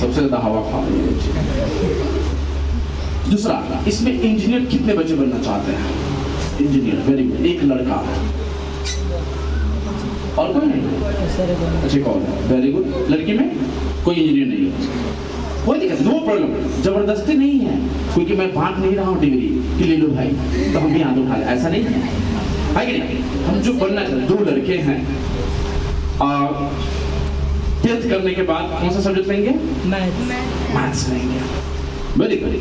सबसे ज्यादा हवा खा रही है बच्ची। दूसरा, इसमें इंजीनियर कितने बच्चे बनना चाहते हैं? इंजीनियर, वेरी गुड, एक लड़का, और कोई नहीं? अच्छा कौन है? Very good. लड़की में कोई इंजीनियर नहीं है, कोई दिक्कत, नो प्रॉब्लम, जबरदस्ती नहीं है, क्योंकि मैं बांट नहीं रहा हूँ डिग्री कि ले लो भाई तो हम भी हाथ उठा ले, ऐसा नहीं है कि नहीं? हम जो बनना चाहते, दो लड़के हैं, 10th करने के बाद कौन सा सब्जेक्ट लेंगे? मैथ्स लेंगे। Very good.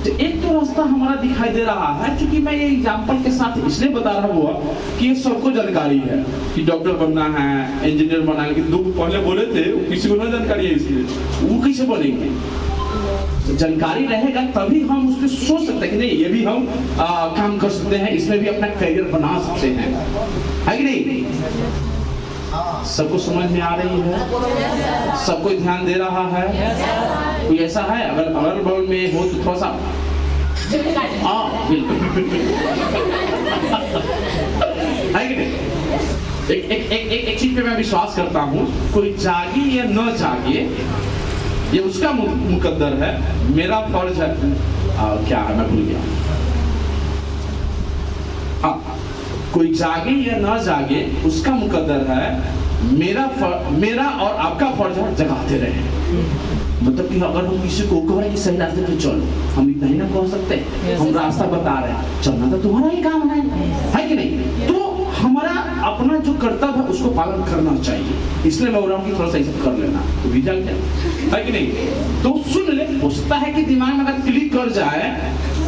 तो एक तो रास्ता हमारा दिखाई दे रहा है, क्योंकि मैं ये एग्जाम्पल के साथ इसलिए बता रहा हुआ कि ये सबको जानकारी है कि डॉक्टर बनना है, इंजीनियर बनना है, लेकिन दो पहले बोले थे किसी को ना जानकारी है, इसलिए वो कैसे बनेंगे? तो जानकारी रहेगा तभी हम उस पर सोच सकते हैं कि नहीं ये भी हम काम कर सकते हैं, इसमें भी अपना करियर बना सकते हैं, है कि नहीं? सबको समझ में आ रही है? सबको ध्यान दे रहा है? कोई ऐसा है अगर अगल बगल में हो तो थोड़ा सा बिल्कुल है कि नहीं? एक चीज पे मैं विश्वास करता हूँ, कोई जागे या न जागे ये उसका मुकद्दर है, मेरा फर्ज है। क्या है मैं भूल गया। कोई जागे या ना जागे उसका मुकद्दर है, मेरा और आपका फर्ज है जगाते रहे। मतलब कि अगर हम किसी को कह रहे हैं कि सही रास्ते पे चलो, हम इतना ही ना कह सकते, हम रास्ता बता रहे हैं, चलना तो तुम्हारा ही काम है कि नहीं? तो हमारा अपना जो कर्तव्य है उसको पालन करना चाहिए, इसलिए मैं बोल रहा हूँ कि थोड़ा सा ये सब कर लेना तो भी जाग जाए, है कि नहीं? तो सुन ले, हो सकता है कि दिमाग में अगर क्लिक कर जाए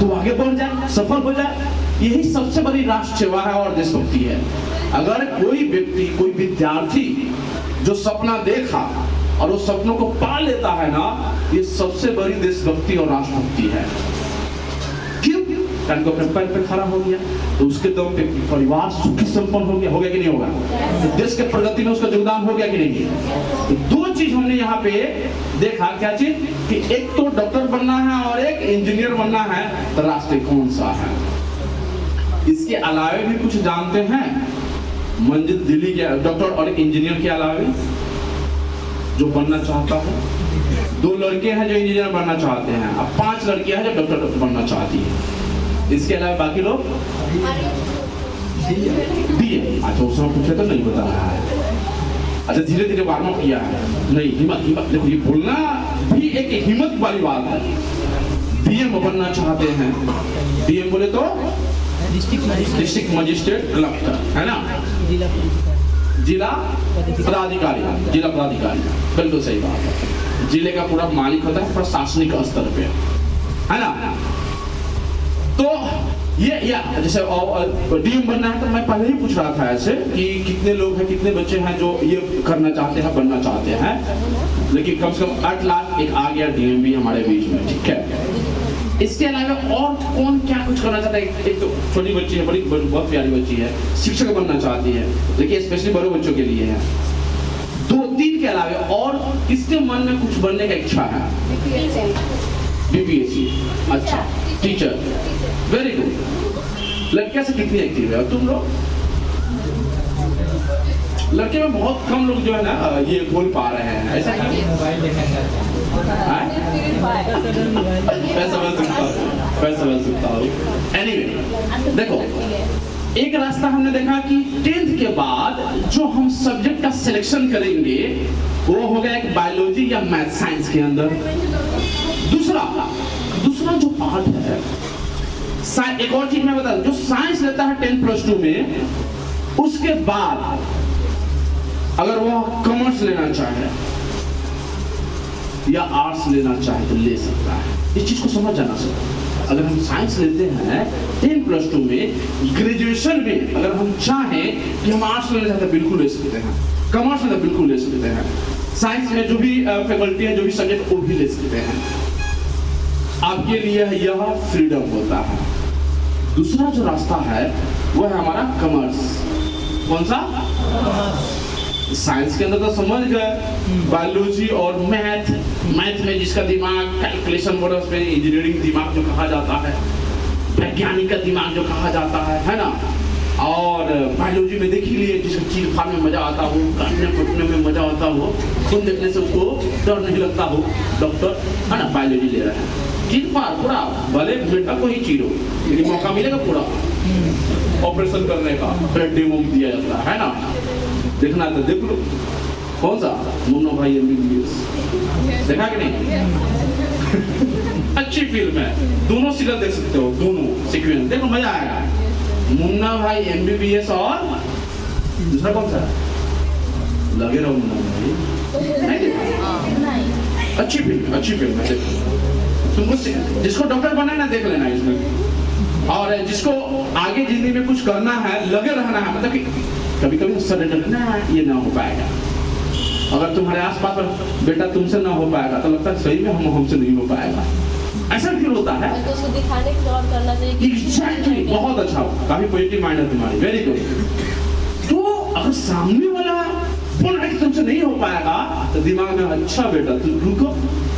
तो आगे बढ़ जाए, सफल हो जाए। यही सबसे बड़ी राष्ट्र सेवा है और देशभक्ति है। अगर कोई व्यक्ति, कोई विद्यार्थी जो सपना देखा और उस सपनों को पा लेता है ना, ये सबसे बड़ी देशभक्ति और राष्ट्रभक्ति है। क्यों? कारण को अपने पैर पे खड़ा हो गया तो उसके दम पे परिवार सुखी संपन्न हो गया कि नहीं होगा? तो देश के प्रगति में उसका योगदान हो गया कि नहीं? तो दो चीज हमने यहाँ पे देखा, क्या चीज? कि एक तो डॉक्टर बनना है और एक इंजीनियर बनना है, तो रास्ते कौन सा है? इसके अलावे भी कुछ जानते हैं? मंजिल दिल्ली के डॉक्टर और इंजीनियर के अलावे जो बनना चाहता है, 2 लड़के हैं जो इंजीनियर बनना चाहते हैं, अब 5 लड़कियां हैं जो डॉक्टर बनना चाहती है। इसके अलावा बाकी लोग बीए। अच्छा उसने पूछे तो नहीं बता रहा है। अच्छा धीरे धीरे वार्म अप किया है, नहीं हिम्मत देखो, ये बोलना भी एक हिम्मत वाली बात है। बीएम बनना चाहते हैं, बीएम बोले तो डिस्ट्रिक्ट मजिस्ट्रेट कलेक्टर, है ना? जिला पदाधिकारी, जिला पदाधिकारी, बिल्कुल सही बात है। जिले का पूरा मालिक होता है प्रशासनिक स्तर पे, है ना? तो ये जैसे डीएम बनना है तो मैं पहले ही पूछ रहा था ऐसे कि कितने लोग हैं, कितने बच्चे हैं जो ये करना चाहते हैं, बनना चाहते हैं, लेकिन कम से कम 8 लाख एक आ गया डीएम भी हमारे बीच में, ठीक है? इसके अलावा और कौन क्या कुछ करना चाहता है? एक तो छोटी बच्ची है, बड़ी बहुत प्यारी बच्ची है, शिक्षक बनना चाहती है, देखिए स्पेशली बड़े बच्चों के लिए है। 2-3 के अलावा और किसके मन में कुछ बनने का इच्छा है? बीपीएससी, अच्छा टीचर, वेरी गुड। लड़कियां से कितनी एक्टिव है तुम लोग? लड़के में बहुत कम लोग जो है ना ये बोल पा रहे हैं, ऐसा क्यों? मैं समझ सकता हूँ। एनीवे देखो, एक रास्ता हमने देखा कि 10th के बाद जो हम सब्जेक्ट का सिलेक्शन करेंगे वो हो गया एक बायोलॉजी या मैथ साइंस के अंदर। दूसरा जो पार्ट है, एक और चीज मैं बता दूं, जो साइंस लेता है 10+2 में, उसके बाद अगर वो कॉमर्स लेना चाहे या आर्ट्स लेना चाहे तो ले सकता है। इस चीज को समझ जाना सकता। अगर हम साइंस लेते हैं 10+2 में, ग्रेजुएशन में अगर हम चाहें कि हम आर्ट्स लेना चाहते हैं बिल्कुल ले सकते हैं, कॉमर्स में बिल्कुल ले सकते हैं, साइंस में जो भी फैकल्टी है, जो भी सब्जेक्ट वो भी ले सकते हैं। आपके लिए यह फ्रीडम होता है। दूसरा जो रास्ता है वो है हमारा कॉमर्स। कौन सा? साइंस के अंदर तो समझ गए, बायोलॉजी और मैथ में जिसका दिमाग कैलकुलेशन मॉडल्स में इंजीनियरिंग दिमाग जो कहा जाता है, वैज्ञानिक का दिमाग जो कहा जाता है ना? और बायोलॉजी में देख ही लिए जिसको चीर फाड़ में मजा आता हो, काटने फटने में मजा आता आता हो, खून देखने से उसको डर नहीं लगता हो, डॉक्टर है ना बायोलॉजी ले रहा है, चीर पार पूरा, भले बेटा को ही चीरो, लेकिन मौका मिलेगा पूरा ऑपरेशन करने का, ब्लड डेमो दिया जाता है ना, देखना तो देख लो। कौन सा? मुन्ना भाई MBBS देखा कि नहीं? अच्छी फिल्म है, दोनों सीरियल देख सकते हो, दोनों सीक्वेंस देखो, मजा आएगा। मुन्ना भाई MBBS और दूसरा कौन सा? लगे रहो मुन्ना भाई, नहीं देखा? अच्छी फिल्म है, देखो तुमको, जिसको डॉक्टर बनना है ना देख लेना इसमें, और जिसको आगे जिंदगी में कुछ करना है, लगे रहना है, मतलब कि कभी कभी सरेंडर ना, ये ना हो पाएगा। अगर तुम्हारे आसपास बेटा तुमसे ना हो पाएगा तो लगता है सही में हमसे नहीं हो पाएगा, ऐसा फील होता है। तो उसको दिखाने की और करना चाहिए। एग्जैक्टली, बहुत अच्छा, काफी पॉजिटिव माइंड है तुम्हारी, वेरी गुड। तो अगर सामने वाला बोल रहा है कि तुमसे नहीं हो पाएगा तो दिमाग में, अच्छा बेटा तुम रुको,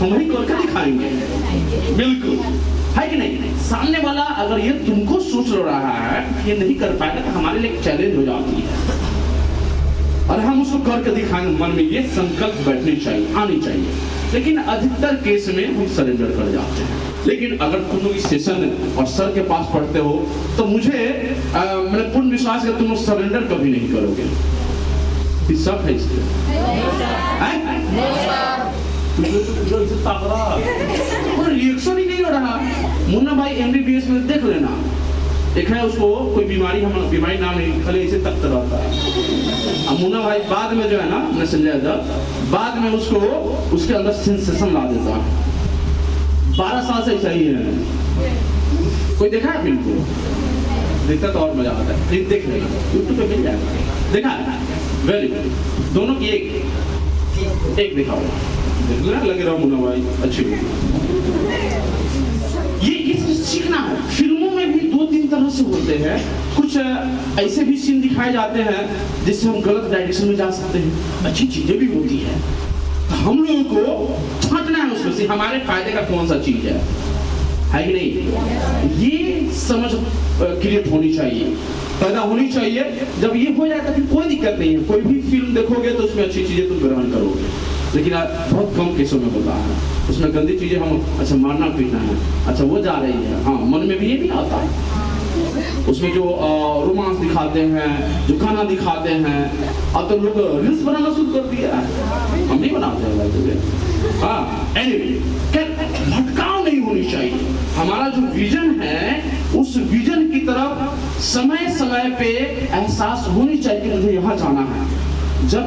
हम ही करके दिखाएंगे, बिल्कुल, है कि नहीं? सामने वाला अगर ये तुमको सोच रहा है कि ये नहीं कर पाएगा तो हमारे लिए चैलेंज हो जाती है, और हम उसको करके दिखाएंगे। मन में ये संकल्प बैठनी चाहिए, आनी चाहिए। लेकिन अधिकतर केस में हम सरेंडर कर जाते हैं। लेकिन अगर तुम लोग इस सेशन और सर के पास पढ़ते हो तो मुझे मैंने पूर्ण विश्वास है तुम लोग सरेंडर कभी नहीं करोगे। शक है इसके? रिएक्शन ही नहीं हो रहा। मुन्ना भाई MBBS में देख लेना, एक है उसको कोई बीमारी, हम बीमारी नाम नहीं, खाली ऐसे तख्त रहता है। अब मुन्ना भाई बाद में जो है ना, मैं संजय दत्त बाद में उसको उसके अंदर सेंसेशन ला देता है। 12 साल से ऐसा ही है। कोई देखा है फिल्म को? देखता तो और मजा आता है, फिर देख लेना, यूट्यूब पे मिल जाएगा। देखा है? Very good. दोनों की एक देखा होगा, देख लेना, लगे रहो मुन्ना भाई, अच्छी ये सीखना है। फिल्मों में भी 2-3 तरह से होते हैं। कुछ ऐसे भी सीन दिखाए जाते हैं जिससे हम गलत डायरेक्शन में जा सकते हैं, अच्छी चीजें भी होती है। तो हम लोगों को छांटना है उसमें से हमारे फायदे का कौन सा चीज है कि नहीं? ये समझ क्रिएट होनी चाहिए, पैदा होनी चाहिए। जब ये हो जाए तो फिर कोई दिक्कत नहीं है। कोई भी फिल्म देखोगे तो उसमें अच्छी चीजें तुम ग्रहण करोगे, लेकिन बहुत कम केसों में होता है उसमें गंदी चीजें। हम अच्छा मारना पीटना है, अच्छा वो जा रही है, हाँ मन में भी ये भी आता है। उसमें जो रोमांस दिखाते हैं, जो गाना दिखाते हैं, अब तो लोग रील्स बनाना शुरू कर दिया है। हम नहीं बनाते हैं। हाँ, एनीवे, भटकाव नहीं होनी चाहिए। हमारा जो विजन है उस विजन की तरफ समय समय पे एहसास होनी चाहिए कि मुझे यहाँ जाना है। जब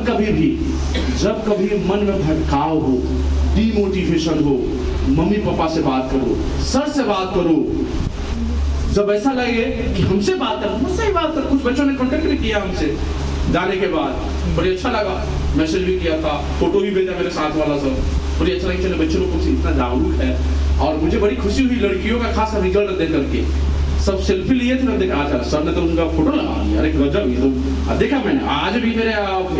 कभी मन में भटकाव हो, डिमोटिवेशन हो, मम्मी पापा से बात करो, सर से बात करो। जब ऐसा लगे कि हमसे बात कर, मुझसे ही बात कर। कुछ बच्चों ने कॉन्टेक्ट भी किया हमसे जाने के बाद, बड़ी अच्छा लगा, मैसेज भी किया था, फोटो भी भेजा मेरे साथ वाला सब, बड़ी अच्छा लगा। चलो बच्चों लोग इतना जागरूक है, और मुझे बड़ी खुशी हुई लड़कियों का खास रिजल्ट देख करके। सब सेल्फी लिए थे ना, देखा अच्छा सर ने तो उनका फोटो लगा दिया, अरे गजब। ये तो देखा मैंने, आज भी मेरे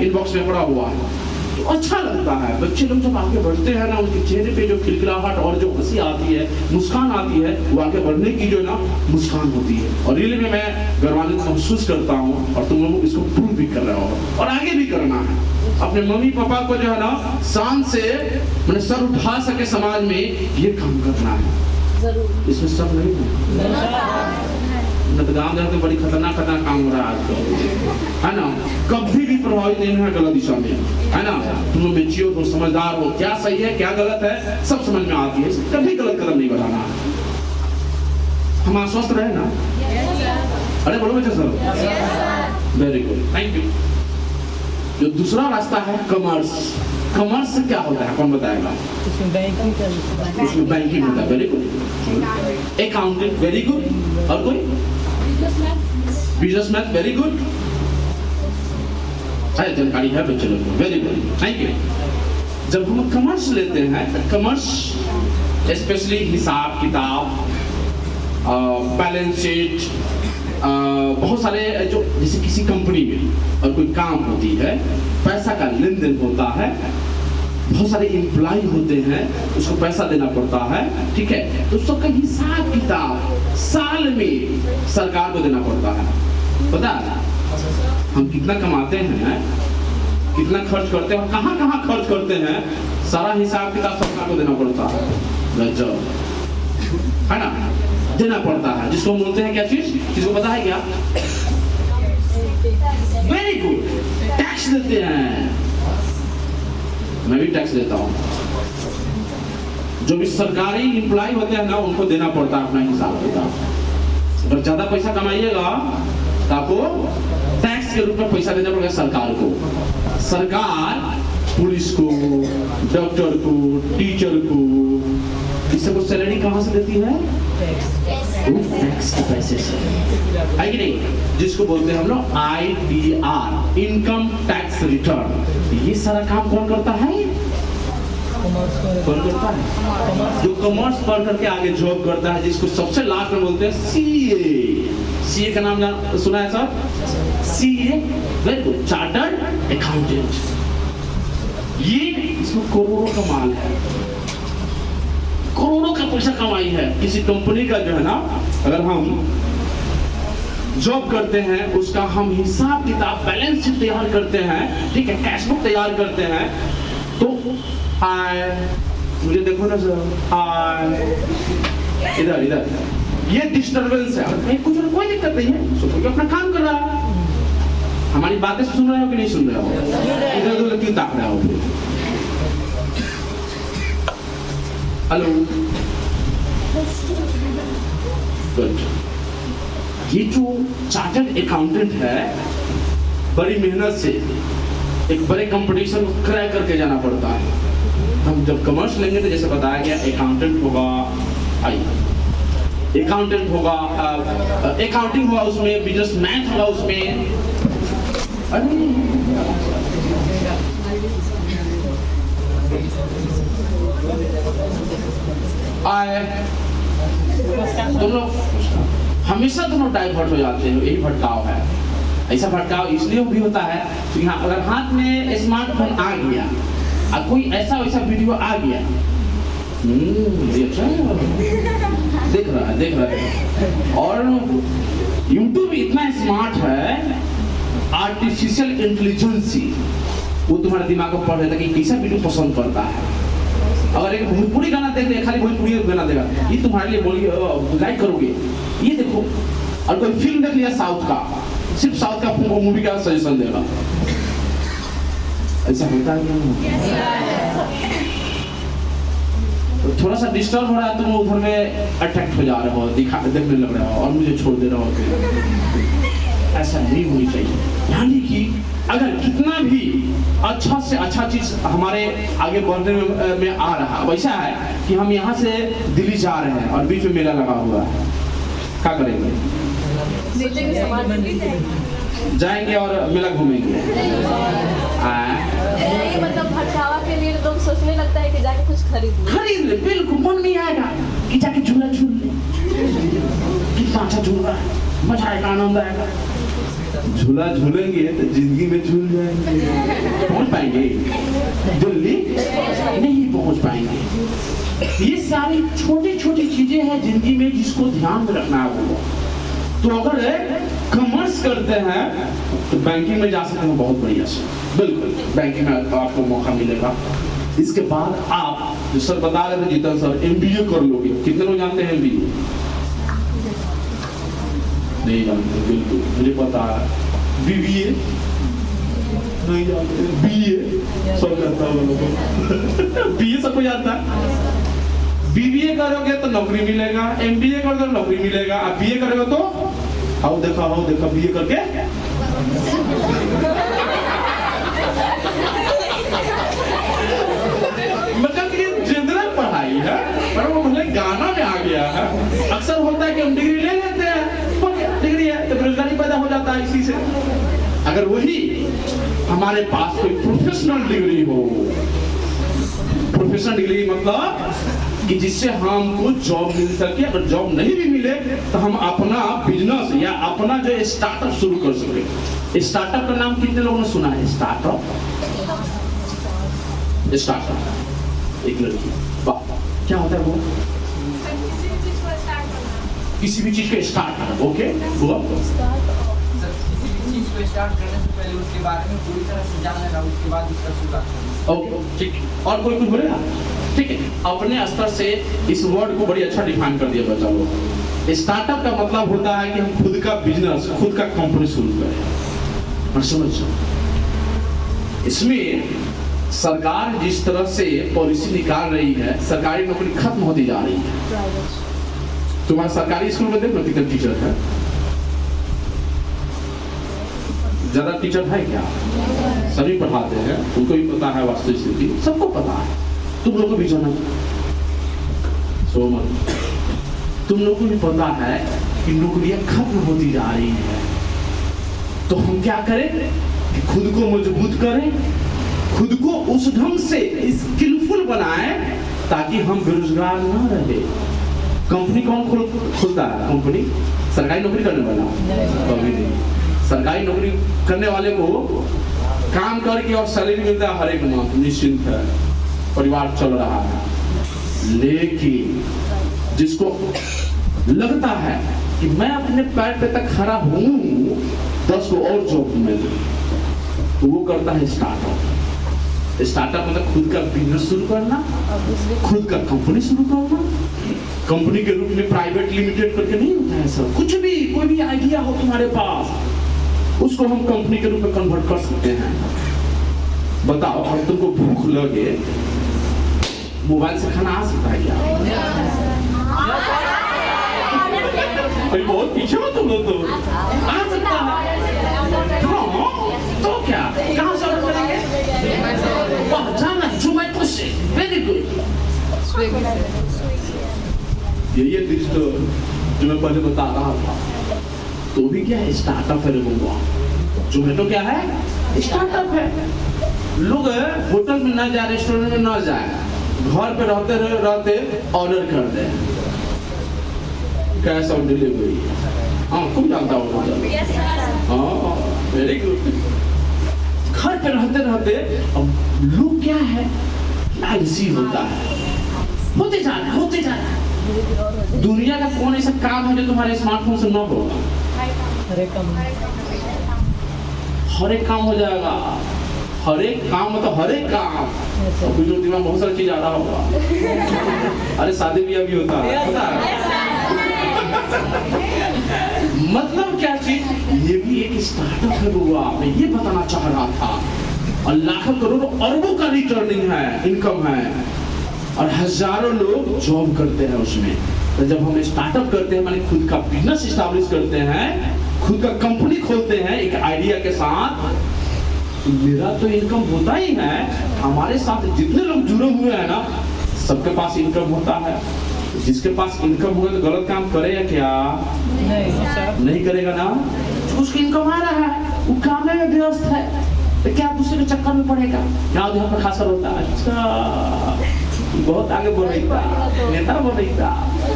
इनबॉक्स में पड़ा हुआ है। तो अच्छा लगता है। बच्चे लोग जब आगे बढ़ते हैं ना, उनके चेहरे पे जो खिलखिलाहट और जो हंसी आती है, मुस्कान आती है, वो आगे बढ़ने की जो ना मुस्कान होती है। और रियली में मैं गर्वान्वित महसूस करता हूँ, और तुम लोग इसको प्रूव भी कर रहे हो और आगे भी करना है। अपने मम्मी पापा को जो है ना शान से मैंने सर उठा सके समाज में, ये काम करना है जरूर। इसमें सब नहीं है। गाँव जाते बड़ी खतरनाक काम हो रहा है आजकल, है ना? कभी भी प्रभावित नहीं है गलत दिशा में, है ना? तुम लोग मेच्योर हो, समझदार हो, क्या सही है क्या गलत है सब समझ में आती है। कभी गलत कदम नहीं बढ़ाना। हम आश्वस्त रहे ना? अरे बोलो बच्चे sir, very good, thank you. जो दूसरा रास्ता है कॉमर्स। कॉमर्स से क्या होता है, कौन बताएगा? उसमें बैंकिंग होता है, very good. Accounting, very good. और कोई? Business math, very good. जानकारी है बच्चे लोग को, वेरी गुड, थैंक यू। जब हम कॉमर्स लेते हैं तो कॉमर्स स्पेशली हिसाब किताब, बैलेंस शीट, बहुत सारे जो जैसे किसी कंपनी में और कोई काम होती है, पैसा का लेन देन होता है, बहुत सारे एम्प्लॉय होते हैं, उसको पैसा देना पड़ता है, ठीक है? तो सबका हिसाब किताब साल में सरकार को देना पड़ता है। पता है हम कितना कमाते हैं, कितना खर्च करते हैं और कहाँ कहाँ खर्च करते हैं, सारा हिसाब किताब सरकार को देना पड़ता है। गजब है ना, देना पड़ता है। जिसको बोलते हैं क्या चीज, किसको पता है क्या? वेरी गुड, टैक्स देते हैं। मैं भी टैक्स देता हूँ। जो भी सरकारी एम्प्लॉय होते हैं ना, उनको देना पड़ता है अपना हिसाब किताब। अगर ज्यादा पैसा कमाइएगा तो आपको टैक्स के रूप में पैसा देना पड़ेगा सरकार को। सरकार पुलिस को, डॉक्टर को, टीचर को, इस सबको सैलरी कहाँ से देती है? टैक्स के पैसे से, है कि नहीं? जिसको बोलते हैं हम लोग ITR, इनकम टैक्स रिटर्न। ये सारा काम कौन करता है? कौन करता है? जो कॉमर्स पढ़ करके आगे जॉब करता है, जिसको सबसे लास्ट में बोलते हैं CA का नाम सुना है sir? CA, very good, chartered accountant. ये इसमें करोड़ों का माल है, करोड़ों का पैसा कमाई है। किसी कंपनी का जो है ना, अगर हम जॉब करते हैं, उसका हम हिसाब किताब बैलेंस शीट तैयार करते हैं, ठीक है, कैश बुक तैयार करते हैं, तो मुझे देखो ना सर, इधर इधर ये डिस्टर्बेंस है, कुछ कोई दिक्कत नहीं है, सोचो कि अपना काम कर रहा है। हमारी बातें सुन रहे हो कि नहीं सुन रहे हो? इधर उधर क्यों ताक रहे हो? Hello, good. ये जो चार्टर्ड अकाउंटेंट है, बड़ी मेहनत से एक बड़े कंपटीशन को क्रैक करके जाना पड़ता है। हम जब कॉमर्स लेंगे तो जैसे बताया गया, अकाउंटेंट होगा, अकाउंटेंट होगा, अकाउंटिंग होगा, उसमें बिजनेस मैथ होगा, उसमें तुम लोग हमेशा डाइवर्ट हो जाते हो, यही भटकाव है। ऐसा भटकाव इसलिए भी होता है कि हाँ, अगर हाथ में स्मार्टफोन आ गया और कोई ऐसा वैसा वीडियो आ गया, देख रहा है। और YouTube इतना स्मार्ट है, आर्टिफिशियल इंटेलिजेंसी, वो तुम्हारे दिमाग को पढ़ लेता है कि कैसा वीडियो पसंद करता है। अगर एक भोजपुरी गाना देख ले, खाली भोजपुरी गाना देगा, ये तुम्हारे लिए बोलिए लाइक करोगे, ये देखो। और कोई फिल्म देख लिया साउथ का, सिर्फ साउथ का मूवी का सजेशन देगा। ऐसा होता है तो थोड़ा सा डिस्टर्ब हो रहा है, तुम उधर में अट्रैक्ट हो जा रहे हो, देखने लग रहे हो और मुझे छोड़ दे रहे हो। ऐसा नहीं होनी चाहिए। यानी कि अगर कितना भी अच्छा से अच्छा चीज हमारे आगे बढ़ने में आ रहा है, वैसा है कि हम यहाँ से दिल्ली जा रहे हैं और बीच में मेला लगा हुआ है, क्या करेंगे? जाएंगे और मेला घूमेंगे। मतलब भटकावा के लिए लोग सोचने लगता है कि जाके कुछ खरीद ले। बिल्कुल, मन नहीं आएगा कि जाके झूला झूल ले, कितना अच्छा झूल रहा है, मजा आएगा, आनंद आएगा। झूला झूलेंगे तो जिंदगी में झूल जाएंगे, पहुंच पाएंगे दिल्ली? नहीं पहुंच पाएंगे। ये सारी छोटी छोटी चीजें हैं जिंदगी में, जिसको ध्यान में रखना होगा। तो अगर कॉमर्स करते हैं तो बैंकिंग में जा सकते हैं, बहुत बढ़िया से, बिल्कुल बैंकिंग में आपको मौका मिलेगा। इसके बाद आप जो सर बता रहे थे, जीतन सर, MBA कर लोगे। कितने लोग जानते हैं MBA? नहीं जानते, बिल्कुल मुझे पता है। BBA नहीं जानते, BA सब जानता है। BA सबको जानता है। BBA करोगे तो नौकरी मिलेगा, MBA करोगे तो नौकरी मिलेगा, अब BA करोगे तो आओ देखा BA करके मतलब कि जनरल पढ़ाई है, पर वो भले गाना में आ गया है। अक्सर होता है कि हम डिग्री ले लेते हैं, डिग्री है तो बेरोजगारी पैदा हो जाता है इसी से। अगर वही हमारे पास कोई प्रोफेशनल डिग्री हो, प्रोफेशनल डिग्री मतलब कि जिससे हमको जॉब मिल सके, अगर जॉब नहीं भी मिले तो हम अपना बिजनेस या अपना जो स्टार्टअप शुरू कर सके। स्टार्टअप का नाम कितने लोगों ने सुना है? स्टार्टअप एक लड़की, वाह, क्या होता है वो? किसी भी चीज का स्टार्टअप। ओके, चीज को स्टार्ट करने से पहले उसके बारे में पूरी तरह से जान लेना, उसके बाद उसका शुरुआत करना। ओके ठीक है। और कोई कुछ बोलेगा? ठीक है, अपने स्तर से इस वर्ड को बड़ी अच्छा डिफाइन कर दिया बच्चा लोग। स्टार्टअप का मतलब होता है कि हम खुद का बिजनेस, खुद का कंपनी शुरू करें। और समझो, इसमें सरकार जिस तरह से पॉलिसी निकाल रही है, सरकारी नौकरी खत्म होती जा रही है। तुम्हारा सरकारी स्कूल में देखो कितने टीचर है, ज्यादा टीचर है क्या? सभी पढ़ाते हैं, उनको भी पता है वास्तविक स्थिति, सबको पता है। तुम लोग को भी जाना, सोमन तुम लोग को भी पता है कि नौकरियां खत्म होती जा रही है। तो हम क्या करें कि खुद को मजबूत करें, खुद को उस ढंग से स्किलफुल बनाएं ताकि हम बेरोजगार ना रहे। कंपनी कौन खुलता है? कंपनी सरकारी नौकरी करने वाला कभी नहीं। सरकारी नौकरी करने वाले को काम करके और सैलरी मिलता है हर एक माह, निश्चिंत है, परिवार चल रहा है। लेकिन जिसको लगता है कि मैं अपने पैर पे तक खड़ा हूं, 10 को और जॉब मिल, तो वो करता है स्टार्टअप। स्टार्टअप मतलब खुद का बिजनेस शुरू करना, खुद का कंपनी शुरू करना। कंपनी के रूप में प्राइवेट लिमिटेड करके नहीं होता है सब, कुछ भी कोई भी आइडिया हो तुम्हारे पास, उसको हम कंपनी के रूप में कन्वर्ट कर सकते हैं। बताओ, और तुमको भूख लगे, मोबाइल से खाना आ सकता है क्या? कोई बहुत पीछे हो तुम लोग, तो आ सकता है। हाँ, तो क्या, कहाँ से ऑर्डर करेंगे? जाना जोमैटो से, वेरी गुड। ये लिस्ट जो मैं पहले बता रहा था, तो भी क्या है? स्टार्टअप है लोगों। जोमैटो क्या है? स्टार्टअप है। लोग होटल में ना जाए, रेस्टोरेंट में ना जाए, घर पे रहते ऑर्डर कर दे, कैश ऑन डिलीवरी। हाँ, खूब जानता हूँ। हाँ, वेरी गुड। घर पे रहते अब लोग क्या है, आलसी होता है, होते जा रहा है। दुनिया का कौन ऐसा काम है जो तुम्हारे स्मार्टफोन से न होगा? हर एक काम हो जाएगा। हर एक काम मतलब हर एक काम। और कुछ लोग दिमाग बहुत सारी चीज आ रहा होगा। अरे शादी भी अभी होता है, पता है? मतलब क्या चीज? ये भी एक स्टार्टअप है बुआ, मैं ये बताना चाह रहा था। और लाखों करोड़ों अरबों का रिटर्निंग है, इनकम है, और हजारों लोग जॉब करते हैं उसमें। तो जब हम स्टार्टअप करते हैं, माने खुद का बिजनेस एस्टैब्लिश करते हैं, खुद का कंपनी खोलते हैं एक आइडिया के साथ, तो मेरा तो इनकम होता ही है। हमारे साथ जितने लोग जुड़े हुए हैं ना, सबके पास इनकम होता है। जिसके पास इनकम होगा तो गलत काम करेगा क्या? नहीं करेगा ना। उसकी इनकम आ रहा है, वो काम में व्यस्त है, तो क्या दूसरे के चक्कर में पड़ेगा? यहाँ पर खासा होता है। अच्छा, बहुत आगे बढ़ रही था, नेता बढ़ रही था,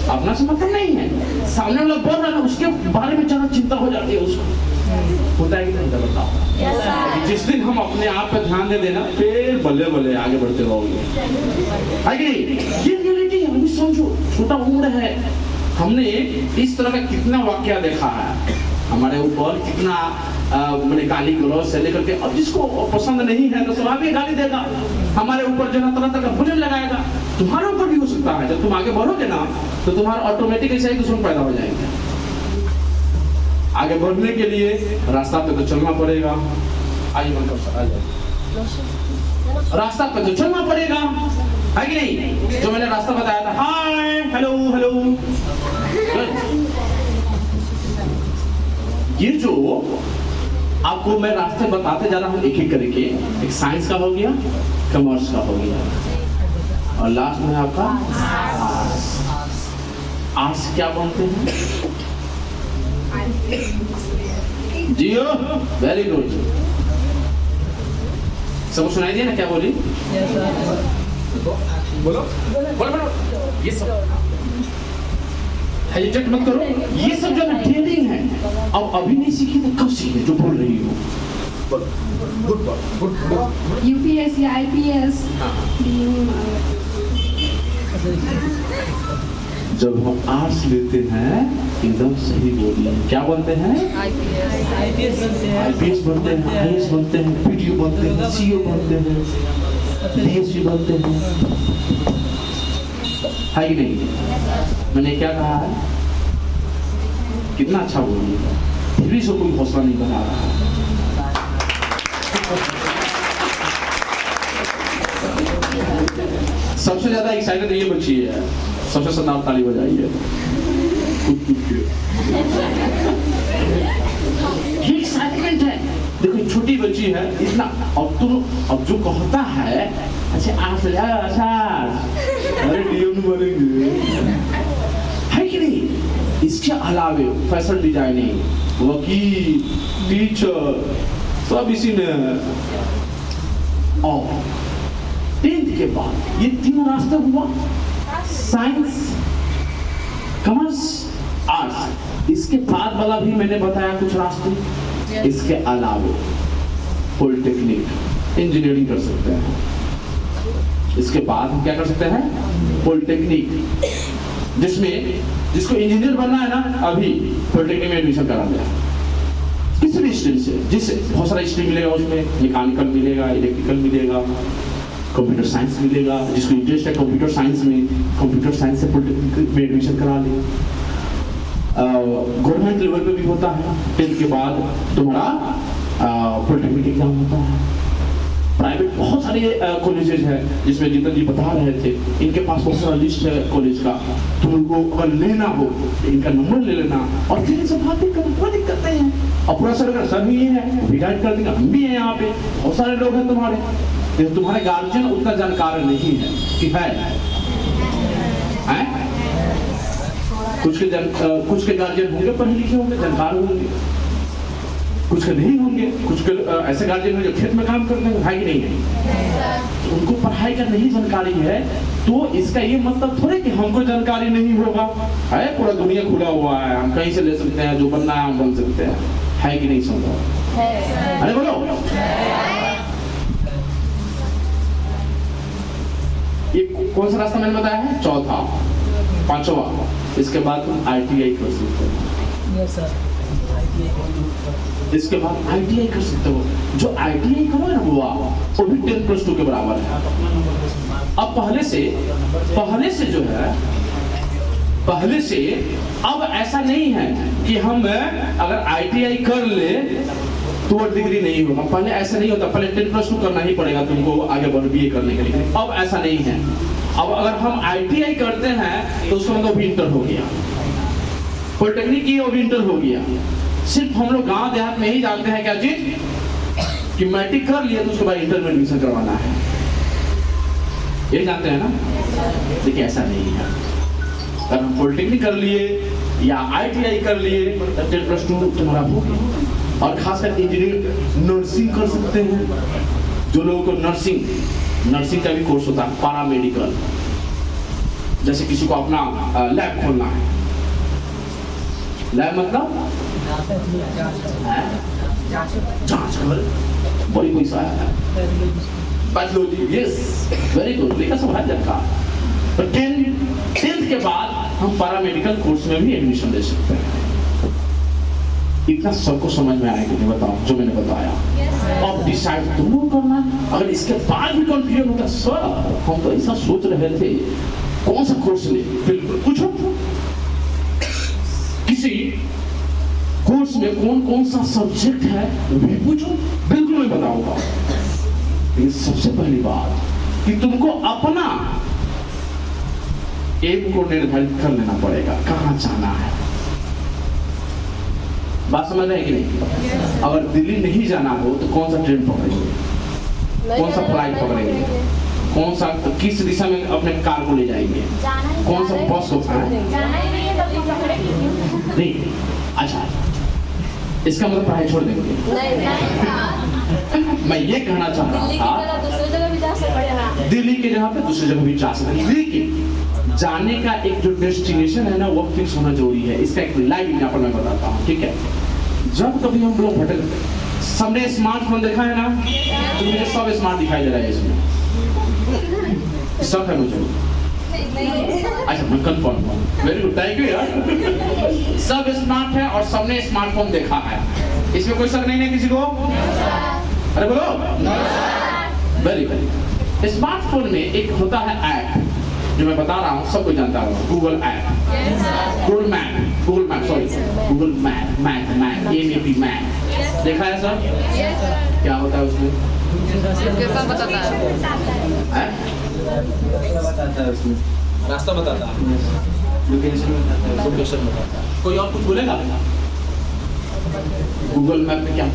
अपना से मतलब नहीं है, सामने वाला बढ़ रहा है, उसके बारे में ज्यादा चिंता हो जाती है उसको। होता है कि नहीं? बताओ। जिस दिन हम अपने आप पे ध्यान दे देना, फिर बल्ले बल्ले आगे बढ़ते रहोगे। आगे ये रियलिटी है, अभी समझो, छोटा उम्र है, हमने इस तरह का कितना वाकया देखा है हमारे ऊपर, कितना मैंने गाली गलौज से लेकर के, अब जिसको पसंद नहीं है तो स्वाभाविक गाली देगा, हमारे ऊपर जो है तरह तरह का भोजन लगाएगा। तुम्हारे ऊपर भी हो सकता है। जब तुम आगे बढ़ोगे ना, तो तुम्हारा ऑटोमेटिक ऐसे ही दुश्मन पैदा हो जाएंगे। आगे बढ़ने के लिए रास्ता पे तो चलना पड़ेगा। आइए बनकर आ जाओ, रास्ता पे तो चलना पड़ेगा, है कि नहीं? जो मैंने रास्ता बताया था, हाय हेलो हेलो, ये जो आपको मैं रास्ते बताते जा रहा हूँ एक एक करके, एक साइंस का हो गया, कॉमर्स का हो गया, और लास्ट में आपका आर्ट्स। क्या बोलते हैं? जियो, वेरी गुड। सबको सुनाई दिया ना? क्या बोली? बोलो बोलो। ये सब हेजिटेट मत करो, ये सब जो ट्रेनिंग है, अब अभी नहीं सीखी तो कब सीखे? जो बोल रही हो UPSC, IPS, जब हम आर्ट्स लेते हैं एकदम सही बोलिए, क्या बनते हैं? IPS आईपीएस बनते हैं, आईएएस बनते हैं, पीटीओ बनते हैं, सीओ बनते हैं, डीएसपी बनते हैं, है कि नहीं? मैंने क्या कहा है? कितना अच्छा बोलिए, फिर भी इसको कोई हौसला नहीं बना रहा। सबसे ज्यादा एक्साइटेड ये बच्ची है, सबसे सन्नाट ताली बजाइए। ये एक्साइटमेंट है। देखो छोटी बच्ची है इतना, अब जो कहता है अच्छा आज अच्छा अरे डीएम बनेंगे, है कि नहीं? इसके अलावे फैशन डिजाइनिंग, वकील, टीचर सब इसी ने। और 10th के बाद ये तीनों रास्ता हुआ, साइंस, कॉमर्स, आर्ट्स। इसके बाद वाला भी मैंने बताया कुछ रास्ते। इसके अलावे पॉलिटेक्निक, इंजीनियरिंग कर सकते हैं। इसके बाद हम क्या कर सकते हैं? पॉलिटेक्निक, जिसको इंजीनियर बनना है ना, अभी पॉलिटेक्निक में एडमिशन करा दिया। किसी भी स्ट्रीम से, जिससे बहुत सारा स्ट्रीम मिलेगा, उसमें मैकेनिकल मिलेगा, इलेक्ट्रिकल मिलेगा, कंप्यूटर साइंस मिलेगा। जिसको इंटरेस्ट है कंप्यूटर साइंस में, कंप्यूटर साइंस से पॉलिटेक्निक में एडमिशन करा ले। गवर्नमेंट लेवल पे भी होता है, 10th के बाद तुम्हारा पॉलिटेक्निक एग्जाम होता है। प्राइवेट बहुत सारे कॉलेजेस हैं, जिसमें जितना जी बता रहे थे, इनके पास बहुत सारा लिस्ट है कॉलेज का। तुमको अगर लेना हो तो इनका नंबर ले लेना और फिर इनसे बातें करना, कोई दिक्कत नहीं है। और पूरा सर भी ये है, वो भी गाइड कर देंगे। हम भी हैं यहाँ पे, बहुत सारे लोग हैं तुम्हारे। तुम्हारे गार्जियन उतना जानकार नहीं है कि है? कुछ के गार्जियन होंगे पढ़े लिखे होंगे, जानकार होंगे, कुछ के नहीं होंगे। कुछ के ऐसे गार्जियन होंगे जो खेत में काम करते हैं, है कि नहीं है? उनको पढ़ाई का नहीं जानकारी है, तो इसका ये मतलब थोड़े कि हमको जानकारी नहीं होगा। है, पूरा दुनिया खुला हुआ है, हम कहीं से ले सकते हैं, जो बनना है हम बन सकते हैं, है कि नहीं? समझो, अरे बोलो। ये कौन सा रास्ता मैंने बताया है? चौथा। पांचवा, इसके बाद तुम ITI कर सकते हो। इसके बाद ITI कर सकते हो। जो ITI करो ना वो भी 10+2 के बराबर है। अब पहले से अब ऐसा नहीं है कि हम अगर ITI कर ले तो डिग्री नहीं होगा। पहले ऐसा नहीं होता, पहले 10+2 करना ही पड़ेगा तुमको आगे बढ़ BA करने के लिए। अब ऐसा नहीं है। अब अगर हम ITI करते हैं तो उसका मतलब भी इंटर हो गया, पॉलिटेक्निक की वो भी इंटर हो गया। सिर्फ हम लोग गांव देहात में ही जानते हैं क्या चीज, कि मैट्रिक कर लिया तो उसके बाद इंटर में एडमिशन करवाना है, ये जानते हैं ना? देखिए ऐसा नहीं है। अगर हम पॉलिटेक्निक कर लिए या ITI कर लिए तो 10+2 तुम्हारा हो गया। और खासकर इंजीनियरिंग, नर्सिंग कर सकते हैं। जो लोगों को नर्सिंग का भी कोर्स होता है, पैरामेडिकल। जैसे किसी को अपना लैब खोलना है, लैब मतलब जांच कर, बड़ी पैसा है। पैथोलॉजी, यस, वेरी गुड, लेकिन सब हर जगह। तो 10th के बाद हम पैरामेडिकल कोर्स में भी एडमिशन ले सकते हैं। इतना सबको समझ में आएगा नहीं? बताओ, जो मैंने बताया। अब डिसाइड तुमको करना है। अगर इसके बाद भी कंफ्यूजन होता, सर हम तो ऐसा सोच रहे थे, कौन सा कोर्स ले? बिल्कुल पूछो, किसी कोर्स में कौन सा सब्जेक्ट है वो भी पूछो, बिल्कुल मैं बताऊंगा। लेकिन सबसे पहली बात कि तुमको अपना एम को निर्धारित कर लेना पड़ेगा, कहाँ जाना है। बात समझ रहे हैं कि नहीं? अगर दिल्ली नहीं जाना हो तो कौन सा ट्रेन पकड़ेंगे, कौन सा फ्लाइट पकड़ेंगे, कौन सा किस दिशा में अपने कार को ले जाएंगे, कौन सा बस को नहीं? अच्छा, इसका मतलब पढ़ाई छोड़ देंगे? मैं ये कहना चाह रहा था, दिल्ली के जगह पे दूसरी जगह भी जा सकते, लेकिन जाने का एक जो डेस्टिनेशन है ना वो फिक्स होना जरूरी है। इसका एक लाइव एग्जांपल मैं बताता हूँ, ठीक है? जब कभी हम लोग भटक, सबने स्मार्टफोन देखा है ना, तो मुझे सब स्मार्ट दिखाई दे रहा है इसमें, सब है मुझे। अच्छा मैं कंफर्म हूँ, वेरी गुड, थैंक यू यार। सब स्मार्ट है और सबने स्मार्टफोन देखा है, इसमें कोई शक नहीं है किसी को? अरे बोलो। Very good. स्मार्टफोन में एक होता है ऐप जो मैं बता रहा हूँ, सब कोई जानता होगा, Google app, Google map, sorry Google map, map देखा है सर? क्या होता है उसमें? कैसा बताता है? बताता है उसमें, रास्ता बताता है, लोकेशन बताता है। कोई और कुछ बोलेगा? गूगल मैप में क्या?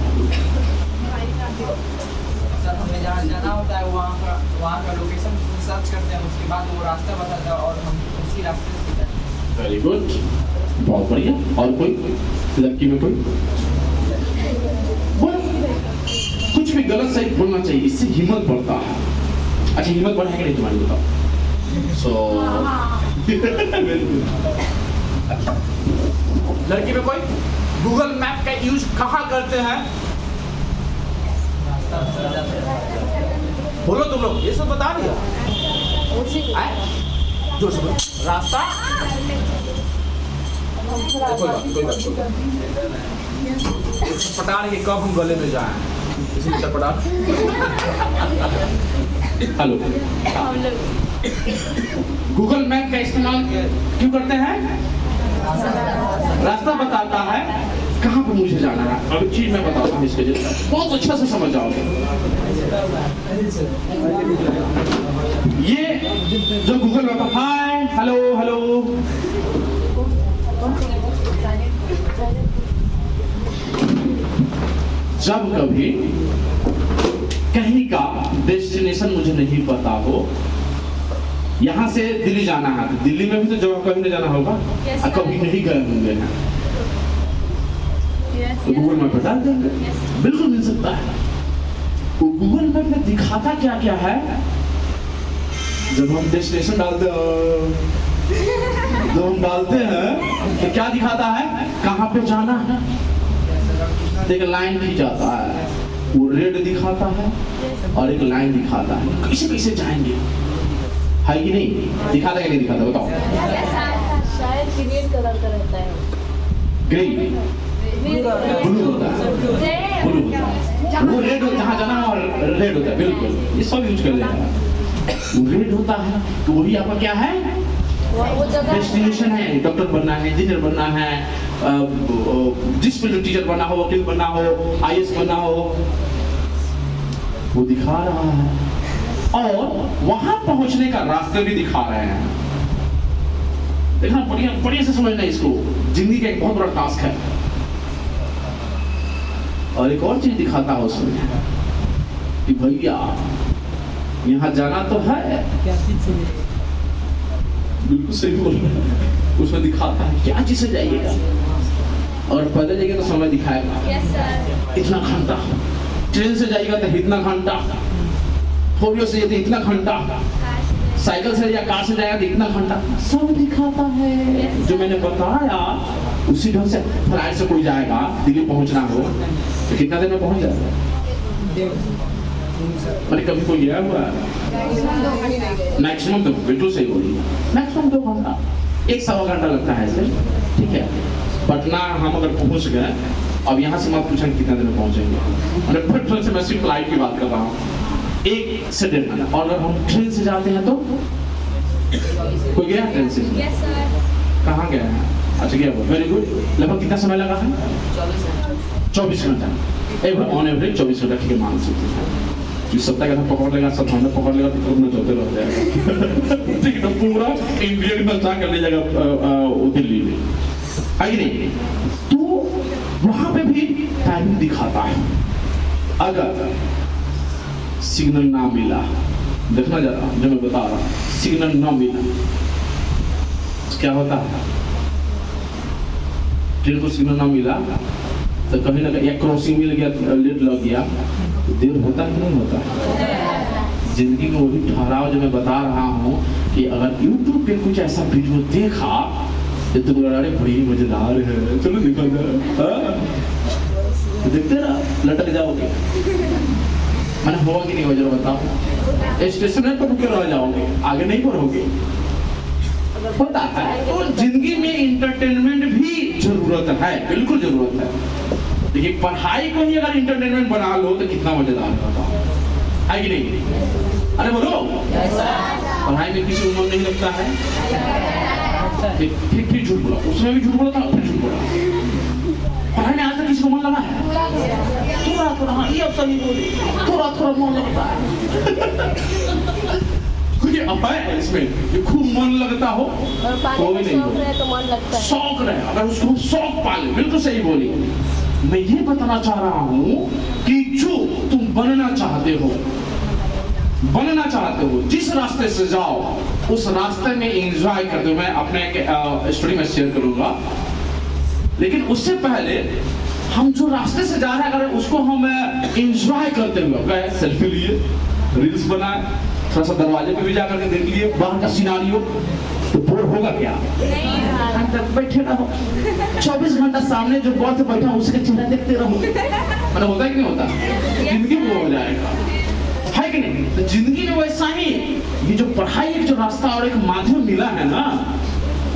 सर हमें जहाँ जाना होता है वहाँ का लोकेशन सर्च करते हैं, उसके बाद वो रास्ता बताता है और हम उसी रास्ते से जाते हैं। वेरी गुड, बहुत बढ़िया। और कोई लड़की में कोई बोलो? कुछ भी गलत सही बोलना चाहिए, इससे हिम्मत बढ़ता है। अच्छा हिम्मत बढ़ा है कि नहीं तुम्हारी, बताओ? सो लड़की में कोई गूगल मैप का यूज कहाँ करते हैं? बोलो तुम लोग, ये सब बता दिया। जोर से बोलो। रास्ता कोई बात। पटा रही है, कब हम गले में जाए इसी से पटा। हेलो, गूगल मैप का इस्तेमाल क्यों करते हैं? रास्ता बताता है कहाँ पे मुझे जाना है। अब एक चीज मैं बताता हूँ इसके जरिए, बहुत अच्छा से समझ जाओगे। ये जो Google map, hi hello hello, जब कभी कहीं का डेस्टिनेशन मुझे नहीं पता हो, यहाँ से दिल्ली जाना है, दिल्ली में भी तो जगह कहीं नहीं जाना होगा, कभी नहीं गए होंगे हैं, तो गूगल मैप पर डाल देंगे, बिल्कुल मिल सकता है। तो गूगल मैप में दिखाता क्या क्या है? जब हम डेस्टिनेशन डालते हैं तो क्या दिखाता है? कहाँ पे जाना है, एक लाइन खींचाता है, वो रेड दिखाता है और एक लाइन दिखाता है, कैसे जाएंगे, है कि नहीं? दिखाता कि नहीं दिखाता, बताओ? शायद ग्रीन कलर का रहता है। ग्रीन, ब्लू होता है, ब्लू, वो रेड होता है, जहाँ जाना और रेड होता है, बिल्कुल, ये सब यूज कर लेंगे। रेड होता है तो वही आपका क्या है? डेस्टिनेशन है, डॉक्टर बनना है, इंजीनियर बनना है, जिस फील्ड टीचर बनना हो, वकील बनना हो, IAS बनना हो, वो दिखा रहा है। और वहां पहुंचने का रास्ते भी दिखा रहे हैं। देखना बढ़िया से समझना इसको, जिंदगी का एक बहुत बड़ा टास्क है। और एक और चीज दिखाता है उसमें कि भैया यहाँ जाना तो है, बिल्कुल सही बोल रहे हैं। उसमें दिखाता है क्या चीज से जाइएगा, और पैदल जाइएगा तो समय दिखाएगा, इतना घंटा, ट्रेन से जाइएगा तो इतना घंटा, 4 व्हीलर से जाइए तो इतना घंटा, साइकिल से या कार से जाएगा तो इतना घंटा, सब दिखाता है। जो मैंने बताया उसी ढंग से फ्लाइट से कोई जाएगा, दिल्ली पहुंचना हो तो कितना देर में पहुंच जाएगा? मैंने कभी कोई गया हुआ है? मैक्सिमम तो बिल्कुल सही बोली, मैक्सिमम 2 घंटा, 1-1.25 घंटा लगता है सर, ठीक है। पटना हम अगर पहुंच गए, अब यहाँ से मत पूछें कितना देर में पहुंचेंगे, पटना से मैं सिर्फ फ्लाइट की बात कर रहा हूँ, 1 से 1.5 घंटा। और अगर हम ट्रेन से जाते हैं तो कोई गया ट्रेन से? कहाँ गया है? अच्छा गया, वेरी गुड। लगभग कितना समय लगा है? 24 घंटा, ऑन एवरेज 24 घंटा, ठीक है, मान सकते हैं। जिस सप्ताह का पकड़ लेगा, सब हमने पकड़ लेगा तो तुम चलते रह जाएगा, ठीक है, तो पूरा इंडिया में नचा कर ले जाएगा दिल्ली में, है कि नहीं? तो वहां पे भी टाइमिंग दिखाता है। अगर सिग्नल ना मिला, देखना जरा जो मैं बता रहा हूँ, सिग्नल ना मिला क्या होता है? ट्रेन को सिग्नल ना मिला तो कहीं ना कहीं, या क्रॉसिंग मिल गया, लेट लग गया, तो देर होता कि नहीं होता? जिंदगी में वही ठहराव जो मैं बता रहा हूँ कि अगर YouTube पे कुछ ऐसा वीडियो देखा तो तुम अरे बड़ी मजेदार है, चलो देखा जाए, तो देखते रहो, लटक जाओगे। मैंने हुआ कि नहीं हो, जरा बताओ। स्टेशन पर रुके रह जाओगे, आगे नहीं बढ़ोगे, होता है। तो जिंदगी में इंटरटेनमेंट भी जरूरत है, बिल्कुल जरूरत है। देखिए पढ़ाई को ही अगर इंटरटेनमेंट बना लो तो कितना मजेदार होता है कि नहीं? अरे बोलो, पढ़ाई में किसी को मन नहीं लगता है? फिर झूठ बोला, उसमें भी झूठ बोला था, फिर झूठ बोला। पढ़ाई में आज तक किसी को मन लगा है? थोड़ा थोड़ा, हाँ ये अब सही बोले, थोड़ा थोड़ा मन लगता है। कुछ अपा है इसमें कि खूब मन लगता हो, और पाने का शौक रहे तो मन लगता है। शौक रहे, अगर उसको शौक पाले, बिल्कुल सही बोली। मैं ये बताना चाह रहा हूँ कि जो तुम बनना चाहते हो, जिस रास्ते से जाओ उस रास्ते में एंजॉय करते हो। मैं अपने स्टोरी में शेयर करूंगा, लेकिन उससे पहले हम जो रास्ते से जा रहे हैं अगर उसको हम एंजॉय करते हुए गए, सेल्फी लिए, रील्स बनाए, थोड़ा सा दरवाजे पे भी जाकर के देख लिए बाहर का सिनारियो, तो बोर होगा क्या? नहीं, बैठे रहो 24 घंटा सामने जो बहुत बैठा उसके चेहरा देखते रहो। मतलब होता है कि नहीं होता? जिंदगी बोर हो जाएगा, है कि नहीं? तो जिंदगी में वैसा ही ये जो पढ़ाई एक जो रास्ता और एक माध्यम मिला है ना,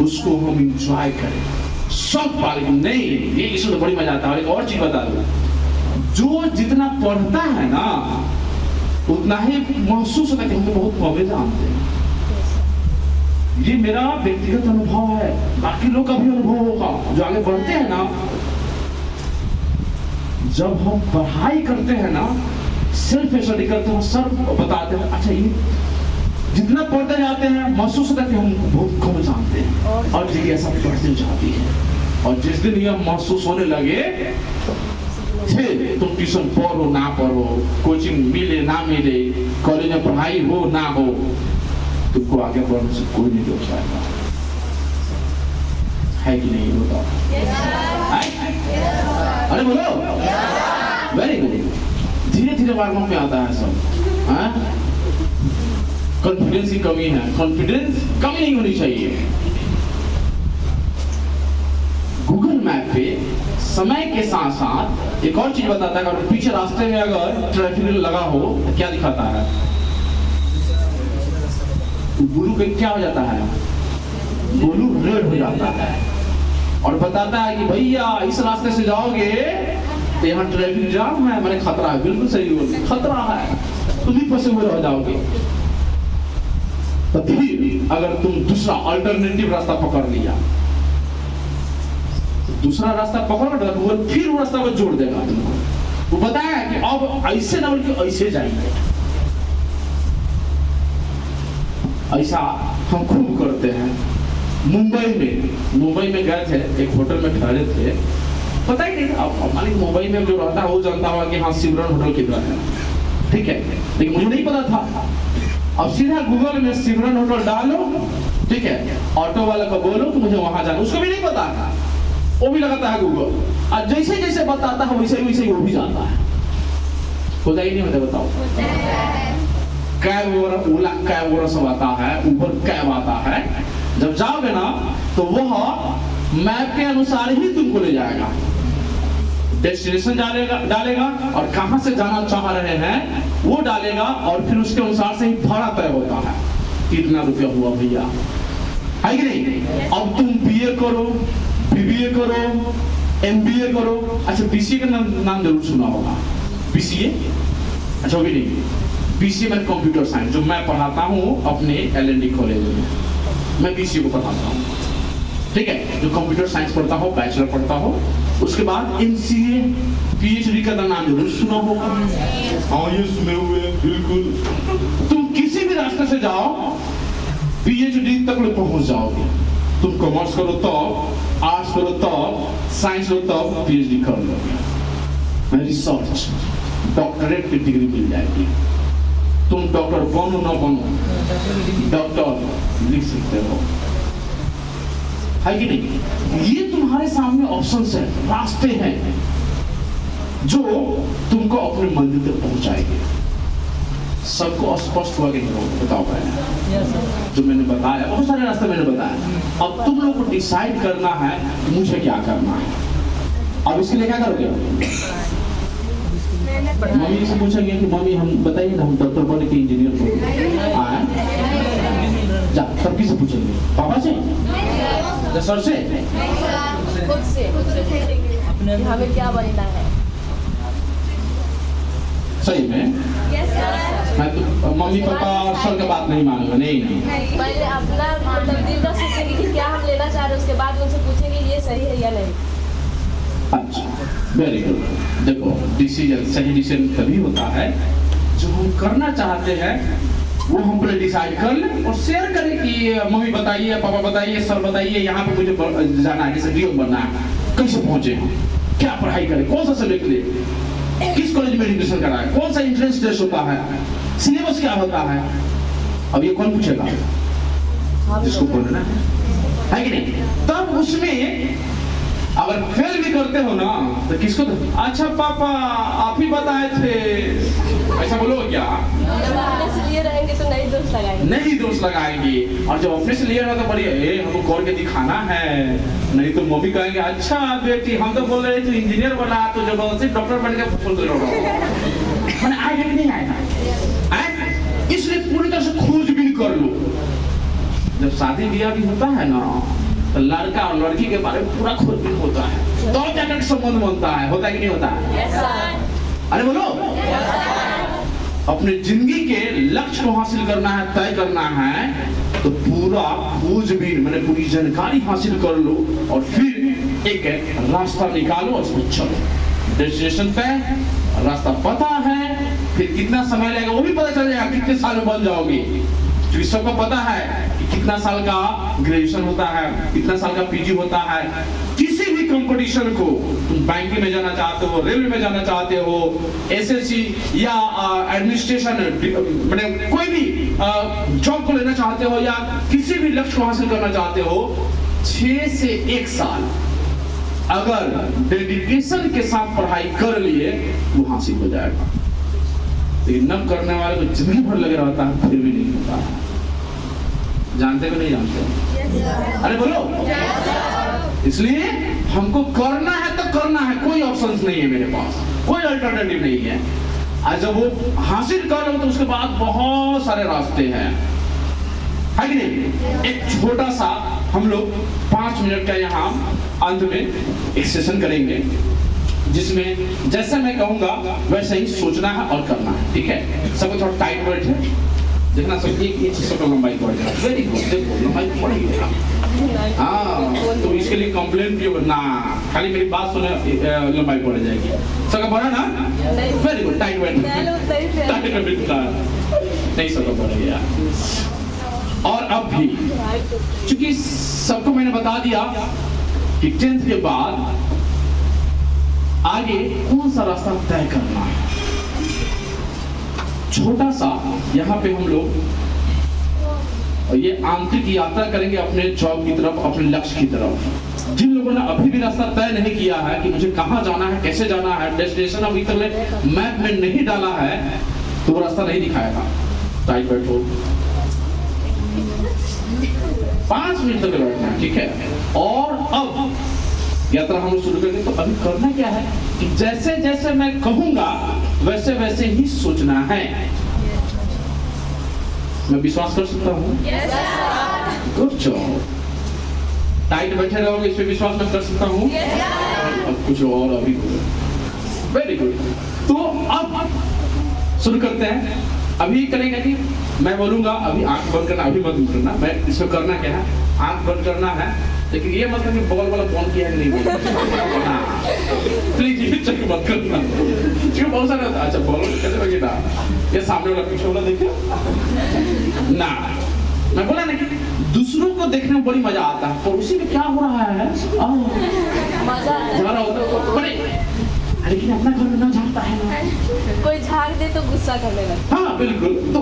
उसको हम एंजॉय करें, शौक पाले। नहीं ये इसमें तो बड़ी मजा आता है। और एक और चीज बता दूं, जो जितना पढ़ता है ना उतना ही महसूस होता है कि हम तो बहुत कम जानते हैं। ये मेरा व्यक्तिगत अनुभव है, बाकी लोग का भी अनुभव होगा जो आगे बढ़ते हैं ना। जब हम पढ़ाई करते हैं ना, सेल्फ स्टडी करते हैं, सर बताते हैं, अच्छा ये जितना पढ़ते जाते हैं महसूस होता है कि हम बहुत कम जानते हैं, और जिज्ञासा बढ़ती जाती है। और जिस दिन यह महसूस होने लगे, फिर तुम ट्यूशन पढ़ो ना पढ़ो, कोचिंग मिले ना मिले, कॉलेज में पढ़ाई हो ना हो, तुमको आगे बढ़ने से कोई नहीं रोक पाएगा, है कि नहीं? बताओ। अरे बोलो, वेरी गुड। धीरे धीरे मार्गों में आता है सब। कॉन्फिडेंस की कमी है, कॉन्फिडेंस कमी नहीं होनी चाहिए। गूगल मैप पे समय के साथ साथ एक और चीज बताता है, अगर पीछे रास्ते में अगर ट्रैफिक लगा हो तो क्या दिखाता है? तो ब्लू पे क्या हो जाता है? ब्लू रेड हो जाता है, और बताता है कि भैया इस रास्ते से जाओगे तो यहाँ ट्रैफिक जाम है, मैंने खतरा है। बिल्कुल सही बोल, खतरा है, तुम ही फंसे हुए रह जाओगे। तो फिर अगर तुम दूसरा अल्टरनेटिव रास्ता पकड़ लिया, दूसरा रास्ता पकड़ लो, वो फिर वो रास्ता को जोड़ देगा तुमको। वो बताया कि अब ऐसे ना बल्कि ऐसे जाएंगे। ऐसा हम खूब करते हैं। मुंबई में गए थे, एक होटल में ठहरे थे, पता ही नहीं था। अब मालिक मुंबई में जो रहता है वो जानता होगा कि हाँ सिमरन होटल किधर है, ठीक है, लेकिन मुझे नहीं पता था। अब सीधा गूगल में सिमरन होटल डालो, ठीक है, ऑटो वाला को बोलो कि मुझे वहां जाना, उसको भी नहीं पता था, वो भी लगाता है गूगल, और जैसे जैसे बताता है वैसे वैसे वो भी जाता है। होता ही नहीं होता? बताओ। कैब ओला कैब वगैरह सब आता है, ऊबर कैब आता है। जब जाओगे ना तो वह मैप के अनुसार ही तुमको ले जाएगा, डेस्टिनेशन डालेगा और कहां से जाना चाह रहे हैं वो डालेगा, और फिर उसके अनुसार से ही भाड़ा तय होता है, कितना रुपया हुआ भैया, है कि नहीं? अब तुम बीए करो, बीबीए करो, एमबीए करो। अच्छा बीसीए का नाम जरूर सुना होगा, बीसीए? अच्छा भी नहीं, बीसीए में कंप्यूटर साइंस, जो मैं पढ़ाता हूँ अपने एलएनडी कॉलेज में, मैं बीसीए को पढ़ाता हूँ, ठीक है, जो कंप्यूटर साइंस पढ़ता हो, बैचलर पढ़ता हो। उसके बाद एमसीए, पीएचडी का नाम जरूर सुना होगा। हाँ ये सुने हुए, बिल्कुल। तुम किसी भी रास्ते से जाओ पीएचडी तक पहुंच जाओगे। तुम कॉमर्स करो तब, आर्ट्स करो तब, साइंस करो तब पीएचडी कर लोगे। रिसर्च डॉक्टरेट की डिग्री मिल जाएगी। तुम डॉक्टर बनो ना बनो, डॉक्टर लिख सकते हो, है कि नहीं? ये तुम्हारे सामने ऑप्शंस है, रास्ते हैं जो तुमको अपने मंजिल तक पहुंचाएंगे। सबको स्पष्ट हुआ कि बताओ पहले जो मैंने बताया, बहुत सारे रास्ते मैंने बताया। अब तुम लोग को डिसाइड करना है कि मुझे क्या करना है। अब इसके लिए क्या करोगे? मम्मी से पूछेंगे कि मम्मी हम बताइए ना, हम डॉक्टर बने कि इंजीनियर बने? जा, तब किसे पूछेंगे? पापा से या सर से? खुद से कि हमें क्या बनना है। सही में मैं तो मम्मी पापा और सर का बात नहीं मानूंगा। नहीं पहले अपना मतलब दिल का सोचेंगे कि क्या हम लेना चाह रहे हैं, उसके बाद उनसे पूछेंगे ये सही है या नहीं। अच्छा, वेरी गुड। देखो, डिसीजन सही डिसीजन तभी होता है जो हम करना चाहते हैं वो हम पहले डिसाइड कर लें और शेयर करें कि मम्मी बताइए, पापा बताइए, सर बताइए, यहाँ पे मुझे जाना है, जैसे डीओ बनना है, कैसे पहुंचे हम, क्या पढ़ाई करें, कौन सा सब्जेक्ट ले, किस कॉलेज में एडमिशन कराएं, कौन सा एंट्रेंस टेस्ट होता है, सिलेबस क्या होता है। अब ये कौन पूछेगा? जिसको बोलना है कि नहीं। तब उसमें अगर फेल भी करते हो ना तो किसको तो, अच्छा पापा आप ही बताए थे, ऐसा बोलो क्या? जब अपने से लिए रहेंगे तो नहीं दोस्त लगाएंगे। नहीं दोस्त लगाएंगे। और जब अपने से लिए रहा तो बढ़िया, हमको कर के दिखाना है, नहीं तो मम्मी कहेंगे अच्छा बेटी हम तो बोल रहे थे इंजीनियर बना, तो जबरदस्ती डॉक्टर बन के फुल मैंने आएगा कि नहीं आएगा। इसलिए पूरी तरह से खोजबीन कर लो। जब शादी ब्याह भी होता है ना तो लड़का और लड़की के बारे में पूरा खोजबीन होता है, तो जाकर संबंध बनता है। होता है कि नहीं होता है? अरे बोलो। अपने जिंदगी के लक्ष्य को हासिल करना है, तय करना है, तो पूरा खोजबीन मैंने पूरी जानकारी हासिल कर लो और फिर एक रास्ता निकालो और उसमें चलो। डेस्टिनेशन तय, रास्ता पता है, फिर कितना समय लगेगा वो भी पता चल जाएगा, कितने साल में बन जाओगे। क्योंकि सबको पता है कि कितना साल का ग्रेजुएशन होता है, कितना साल का पीजी होता है। किसी भी कंपटीशन को, तुम बैंकिंग में जाना चाहते हो, रेलवे में जाना चाहते हो, एसएससी या एडमिनिस्ट्रेशन, मतलब कोई भी जॉब को लेना चाहते हो या किसी भी लक्ष्य को हासिल करना चाहते हो, 6 से 1 साल अगर डेडिकेशन के साथ पढ़ाई कर लिए वो हासिल हो जाएगा। लेकिन न करने वाले को जिंदगी भर लगे रहता है, फिर भी नहीं होता है। जानते हो नहीं जानते? अरे बोलो। इसलिए हमको करना है तो करना है, कोई ऑप्शन नहीं है मेरे पास, कोई अल्टरनेटिव नहीं है। आज जब वो हासिल कर लो तो उसके बाद बहुत सारे रास्ते हैं, है कि नहीं? एक छोटा सा हम लोग 5 मिनट का यहाँ अंत में एक सेशन करेंगे जिसमें जैसे मैं कहूंगा वैसे ही सोचना है और करना है। ठीक है? सबको थोड़ा टाइट बैठे, देखना सब एक चीज सबको लंबाई बढ़ जाए। वेरी गुड, देखो लंबाई बढ़ गई। हाँ, तो इसके लिए कंप्लेंट भी ना, खाली मेरी बात सुने लंबाई बढ़ जाएगी। सबका बढ़ा ना? वेरी गुड, टाइट बैठ, टाइट बैठता नहीं, सबका बढ़ गया। और अब भी क्योंकि सबको मैंने बता दिया कि 10th के बाद आगे कौन सा रास्ता तय करना है। छोटा सा यहाँ पे हम लोग ये आंतरिक यात्रा करेंगे अपने जॉब की तरफ, अपने लक्ष्य की तरफ। जिन लोगों ने अभी भी रास्ता तय नहीं किया है कि मुझे कहाँ जाना है, कैसे जाना है, डेस्टिनेशन अभी तक मैप में नहीं डाला है, तो वो रास्ता नहीं दिखाएगा। टाइट बैठो, 5 मिनट तक बैठना है, ठीक है? और अब यात्रा हम शुरू करेंगे। तो अभी करना क्या है कि जैसे जैसे मैं कहूंगा वैसे वैसे ही सोचना है। मैं विश्वास कर सकता हूँ? Good job. टाइट बैठे रहोगे, इस पे विश्वास मैं कर सकता हूँ? अब कुछ और अभी वेरी गुड। तो अब शुरू करते हैं। अभी करेंगे कि मैं बोलूंगा, अभी आंख बंद करना, अभी मत करना। मैं इसको करना क्या है, आंख बंद करना है, लेकिन ये मतलब कि बगल वाला कौन किया है नहीं बोलना। प्लीज ये चेक मत करना, क्यों बहुत सारे। अच्छा बोलो कैसे लगे ना, ये सामने वाला पीछे वाला देखे ना। मैं बोला ना कि दूसरों को देखने में बड़ी मजा आता है, पड़ोसी में क्या हो रहा है मजा बड़े, लेकिन अपना घर में ना झांकता है ना, कोई झांक दे तो गुस्सा करने लगता। हाँ बिल्कुल। तो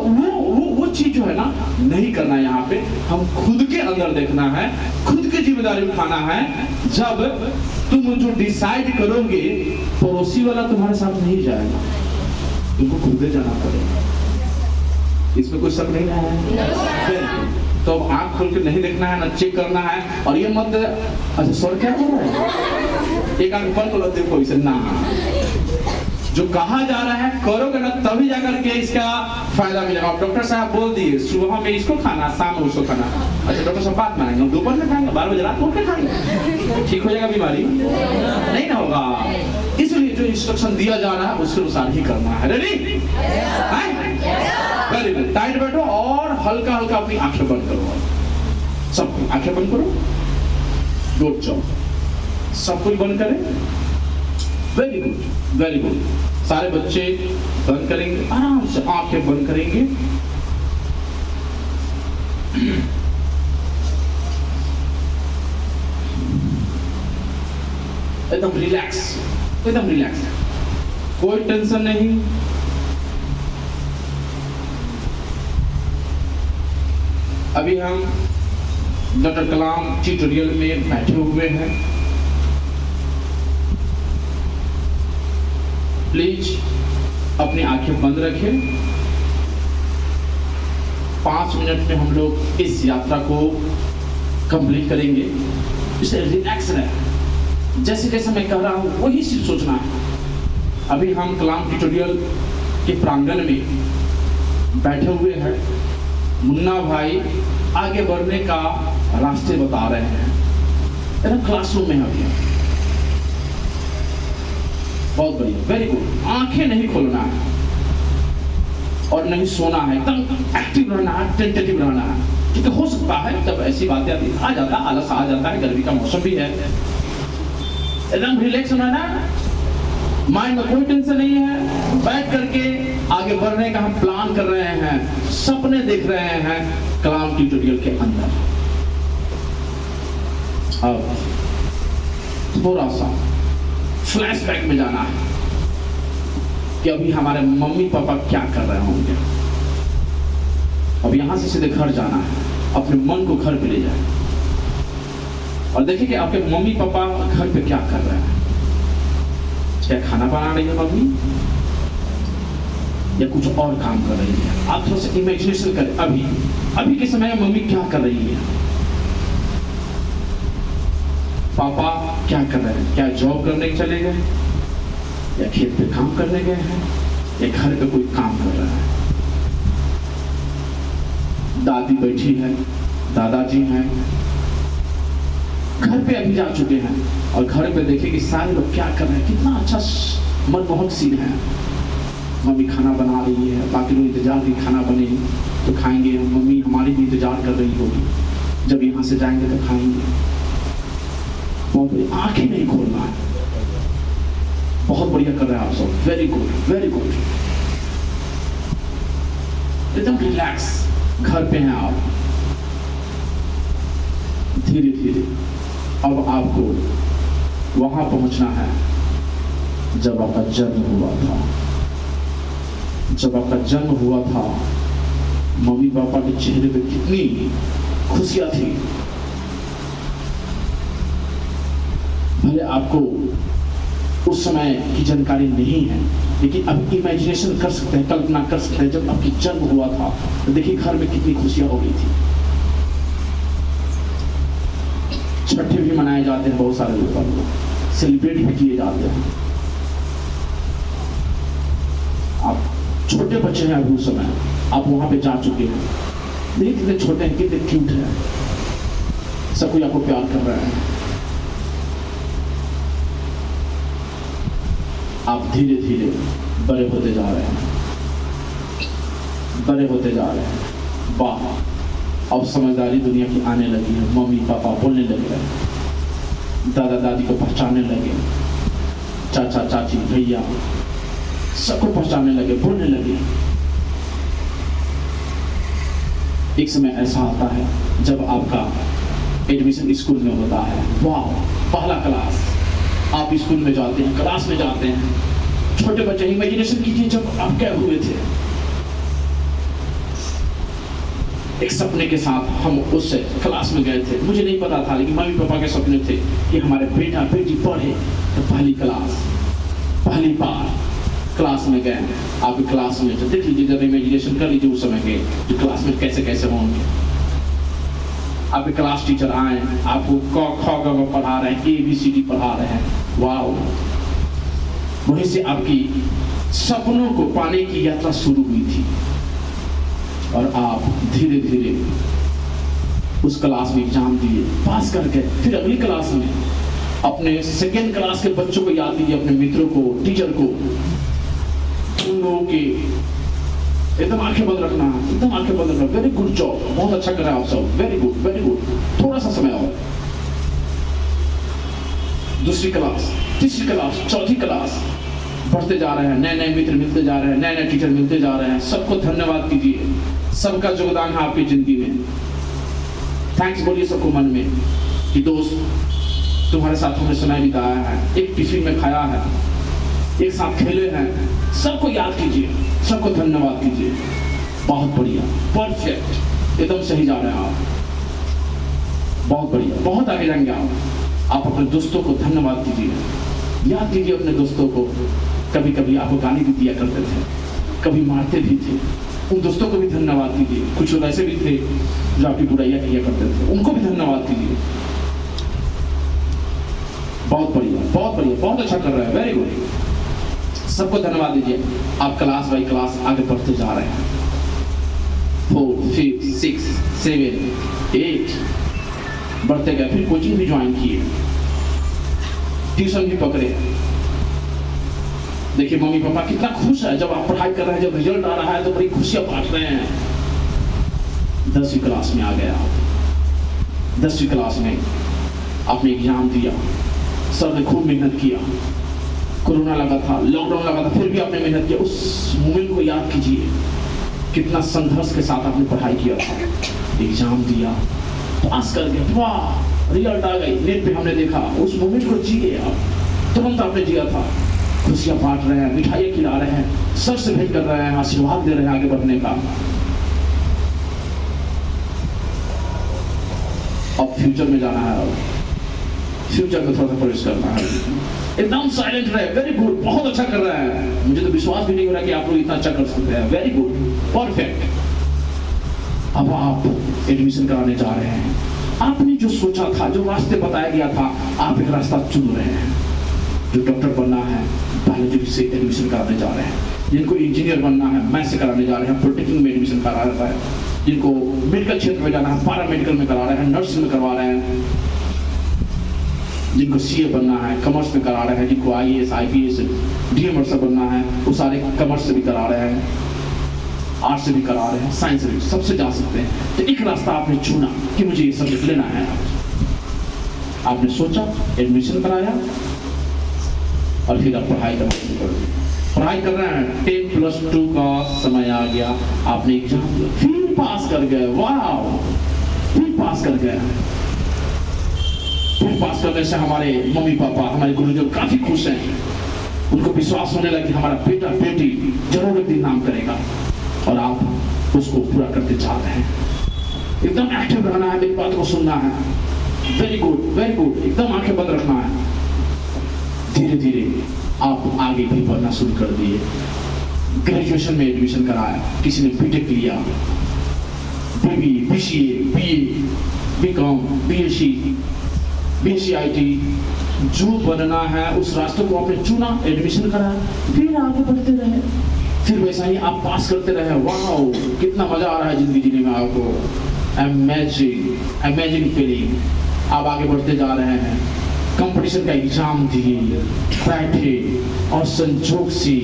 वो चीज जो है ना नहीं करना है। यहाँ पे हम खुद के अंदर देखना है, खुद की जिम्मेदारी उठाना है। जब तुम जो डिसाइड करोगे, पड़ोसी वाला तुम्हारे साथ नहीं जाएगा, तुमको खुद जाना पड़ेगा। इसमें कोई शक नहीं है। तो अब आंख खोल के नहीं देखना है ना, चेक करना है। और ये मत अच्छा सर क्या हो रहा है, एक आंख बंद करो, देखो इसे ना, जो कहा जा रहा है करोगे ना तभी जाकर के इसका फायदा मिलेगा। अब डॉक्टर साहब बोल दिए सुबह में इसको खाना, शाम में उसको खाना, अच्छा डॉक्टर साहब बात मानेंगे, दोपहर में खाएंगे, 12 बजे रात को उठ के खाएंगे, ठीक हो जाएगा बीमारी? नहीं ना होगा। इसलिए जो इंस्ट्रक्शन दिया जा रहा है उसके अनुसार ही करना है। रेडी? Very good. टाइट बैठो और हल्का हल्का अपनी आंखें बंद करो। सब आंखें बंद करो, गुड जॉब। सब कुछ बंद करें। Very good, very good. सारे बच्चे बंद करेंगे, आराम से आंखें बंद करेंगे। एकदम रिलैक्स, एकदम रिलैक्स, कोई टेंशन नहीं। अभी हम डॉक्टर कलाम ट्यूटोरियल में बैठे हुए हैं। प्लीज अपनी आंखें बंद रखें। 5 मिनट में हम लोग इस यात्रा को कंप्लीट करेंगे। इससे रिलैक्स रहे, जैसे जैसे मैं कह रहा हूं वही सिर्फ सोचना है। अभी हम कलाम ट्यूटोरियल के प्रांगण में बैठे हुए हैं। मुन्ना भाई आगे बढ़ने का रास्ते बता रहे हैं। एकदम क्लासरूम में अभी बहुत बढ़िया, वेरी गुड। आंखें नहीं खोलना है और नहीं सोना है, एकदम एक्टिव रहना है, टेंटेटिव रहना है। क्योंकि हो सकता है जब ऐसी बातें आती आ जाता है, आलस आ जाता है, गर्मी का मौसम भी है। एकदम रिलैक्स रहना है, माइंड में कोई टेंशन नहीं है। बैठ करके आगे बढ़ने का हम प्लान कर रहे हैं, सपने देख रहे हैं कलाम ट्यूटोरियल के अंदर। अब थोड़ा सा फ्लैशबैक में जाना है कि अभी हमारे मम्मी पापा क्या कर रहे होंगे। अब यहां से सीधे घर जाना है, अपने मन को घर पे ले जाए और देखिए कि आपके मम्मी पापा घर पे क्या कर रहे हैं। क्या खाना बना रही है मम्मी या कुछ और काम कर रही है? आप थोड़ा सा इमेजिनेशन करें, अभी के समय में मम्मी क्या कर रही है, पापा क्या कर रहे हैं? क्या जॉब करने चले गए या खेत पे काम करने गए हैं या घर पे कोई काम कर रहा है? दादी बैठी है, दादाजी हैं, घर पे अभी जा चुके हैं और घर पे देखें कि सारे लोग क्या कर रहे हैं। कितना अच्छा मनमोहक सीन है। मम्मी खाना बना रही है, बाकी लोग इंतजार की खाना बने तो खाएंगे, मम्मी हमारी भी इंतजार कर रही होगी, जब यहाँ से जाएंगे तो खाएंगे। बहुत बढ़िया, आंखें नहीं खोलना है। बहुत बढ़िया कर रहे हैं आप सब, वेरी गुड, वेरी गुड। एकदम रिलैक्स, घर पे हैं आप। धीरे धीरे अब आपको वहां पहुंचना है जब आपका जन्म हुआ था। जब आपका जन्म हुआ था, मम्मी पापा के चेहरे पे कितनी खुशियां थी। भले आपको उस समय की जानकारी नहीं है, लेकिन अब इमेजिनेशन कर सकते हैं, कल्पना कर सकते हैं। जब आपकी जन्म हुआ था तो देखिए घर में कितनी खुशियां हो गई थी। छठे भी मनाए जाते हैं, बहुत सारे लोग सेलिब्रेट भी किए जाते हैं। आप छोटे बच्चे हैं अभी उस समय, आप वहां पे जा चुके हैं। देखिए कितने छोटे हैं, कितने क्यूट हैं, सब कोई आपको प्यार कर रहा है। आप धीरे धीरे बड़े होते जा रहे हैं, बड़े होते जा रहे हैं। वाह, अब समझदारी दुनिया की आने लगी है। मम्मी पापा बोलने लगे, दादा दादी को पहचानने लगे, चाचा चाची भैया सबको पहचानने लगे, बोलने लगे। एक समय ऐसा आता है जब आपका एडमिशन स्कूल में होता है। वाह, पहला क्लास, आप स्कूल में जाते हैं, क्लास में जाते हैं। छोटे बच्चे, इमेजिनेशन कीजिए जब आप गए हुए थे एक सपने के साथ, हम उस क्लास में गए थे। मुझे नहीं पता था, लेकिन मम्मी पापा के सपने थे कि हमारे बेटा बेटी पढ़े। तो पहली क्लास, पहली बार क्लास में गए, आपकी क्लास में। तो देख लीजिए, जब इमेजिनेशन कर लीजिए उस समय के जो क्लास में कैसे कैसे होंगे। आपके क्लास टीचर आए, आपको क ख ग पढ़ा रहे हैं, ABCD पढ़ा रहे हैं। वाह, वहीं से आपकी सपनों को पाने की यात्रा शुरू हुई थी और आप धीरे धीरे उस क्लास में एग्जाम दिए, पास कर गए। फिर अगली क्लास में अपने सेकेंड क्लास के बच्चों को याद कीजिए, अपने मित्रों को, टीचर को, उन लोगों के एकदम आंखें बंद रखना, एकदम आंखें बंद रखना। वेरी गुड जॉब, बहुत अच्छा कर रहे हैं आप सब, वेरी गुड वेरी गुड। थोड़ा सा समय और, दूसरी क्लास, तीसरी क्लास, चौथी क्लास, बढ़ते जा रहे हैं, नए नए मित्र मिलते जा रहे हैं, नए नए टीचर मिलते जा रहे हैं। सबको धन्यवाद कीजिए, सबका योगदान है आपकी जिंदगी में। थैंक्स बोलिए सबको मन में कि दोस्त तुम्हारे साथ हमने समय बिताया है, एक टिफिन में खाया है, एक साथ खेले हैं। सबको याद कीजिए, सबको धन्यवाद कीजिए। बहुत बढ़िया, परफेक्ट, एकदम सही जा रहे हैं आप, बहुत बढ़िया, बहुत आगे जाएंगे आप अपने दोस्तों को धन्यवाद कीजिए, याद कीजिए अपने दोस्तों को। कभी कभी आपको गाली भी दिया करते थे, कभी मारते भी थे, उन दोस्तों को भी धन्यवाद कीजिए। कुछ लोग ऐसे भी थे जो आपकी बुराइयां किया करते थे, उनको भी धन्यवाद कीजिए। बहुत बढ़िया, बहुत बढ़िया, बहुत अच्छा कर रहे हैं, वेरी गुड। सबको धन्यवाद दीजिए। आप क्लास बाई क्लास आगे बढ़ते जा रहे हैं। 4, 5, 6, 7, 8 बढ़ते गए। फिर कोचिंग भी ज्वाइन किए, ट्यूशन भी पकड़े। देखिए मम्मी पापा कितना खुश है जब आप पढ़ाई कर रहे हैं, जब रिजल्ट आ रहा है तो बड़ी खुशियां बांट रहे हैं। 10वीं क्लास में आ गया आप, 10वीं क्लास में आपने एग्जाम दिया, सर ने खूब मेहनत किया, कोरोना लगा था, लॉकडाउन लगा था, फिर भी आपने मेहनत किया। उस मोमेंट को याद कीजिए, कितना संघर्ष के साथ आपने पढ़ाई किया था, एग्जाम दिया, पास कर गए, वाह रिजल्ट आ गई, नेट पे हमने देखा। उस मोमेंट को जिए आप, तुरंत आपने जिया था। खुशियां बांट रहे हैं, मिठाइयाँ खिला रहे हैं, सर से भेंट कर रहे हैं, आशीर्वाद दे रहे हैं आगे बढ़ने का। अब फ्यूचर में जाना है, अब फ्यूचर में थोड़ा सा प्रवेश करना है। एकदम साइलेंट रहे, वेरी गुड, बहुत अच्छा कर रहे हैं। मुझे तो विश्वास भी नहीं हो रहा कि आप लोग इतना अच्छा कर सकते हैं, वेरी गुड, परफेक्ट। अब आप एडमिशन कराने जा रहे हैं। आपने जो सोचा था, जो रास्ते बताया गया था, आप एक रास्ता चुन रहे हैं। जो डॉक्टर बनना है, बायोलॉजी से एडमिशन कराने जा रहे हैं। जिनको इंजीनियर बनना है, मैथ्स से कराने जा रहे हैं, पॉलिटेक्निक में एडमिशन करा रहा है। जिनको मेडिकल क्षेत्र में जाना है, पैरा मेडिकल में करा रहे हैं, नर्सिंग में करवा रहे हैं। जिनको सीए बनना है, कॉमर्स में करा रहे हैं। जिनको आईएएस, आईपीएस, डीएम सब बनना है, वो सारे कॉमर्स से भी करा रहे हैं, आर्ट्स से भी करा रहे हैं, साइंस से भी, सबसे जा सकते हैं। तो एक रास्ता आपने चुना कि मुझे ये सब्जेक्ट लेना है। आपने सोचा, एडमिशन कराया और फिर आप पढ़ाई करना शुरू कर दी। पढ़ाई कर रहे हैं, 10+2 का समय आ गया, आपने एग्जाम दिया, फिर पास कर गए, वाह, फिर पास कर गए। फिर पास करने से हमारे मम्मी पापा, हमारे गुरुजन काफी खुश हैं। उनको विश्वास होने लगा कि हमारा बेटा बेटी जरूर एक दिन नाम करेगा, और आप उसको पूरा करते जा रहे हैं। एकदम एक्टिव रहना है, मेरी बात को सुनना है, वेरी गुड वेरी गुड, एकदम आंखें बंद रखना है। धीरे धीरे आप आगे भी बढ़ना शुरू कर दिए। ग्रेजुएशन में एडमिशन कराया, किसी ने बीटेक लिया, बीबी, बीसीए, बीए, बीकॉम, बीएससी, बीसीआईटी, जो बनना है उस रास्ते को आपने चुना, एडमिशन कराया, फिर आगे बढ़ते रहे। फिर वैसा ही आप पास करते रहे। वाह, कितना मजा आ रहा है जिंदगी जीने में आपको। Amazing amazing feeling. आप आगे बढ़ते जा रहे हैं, कंपटीशन का एग्जाम दिए, बैठे, और संजोग से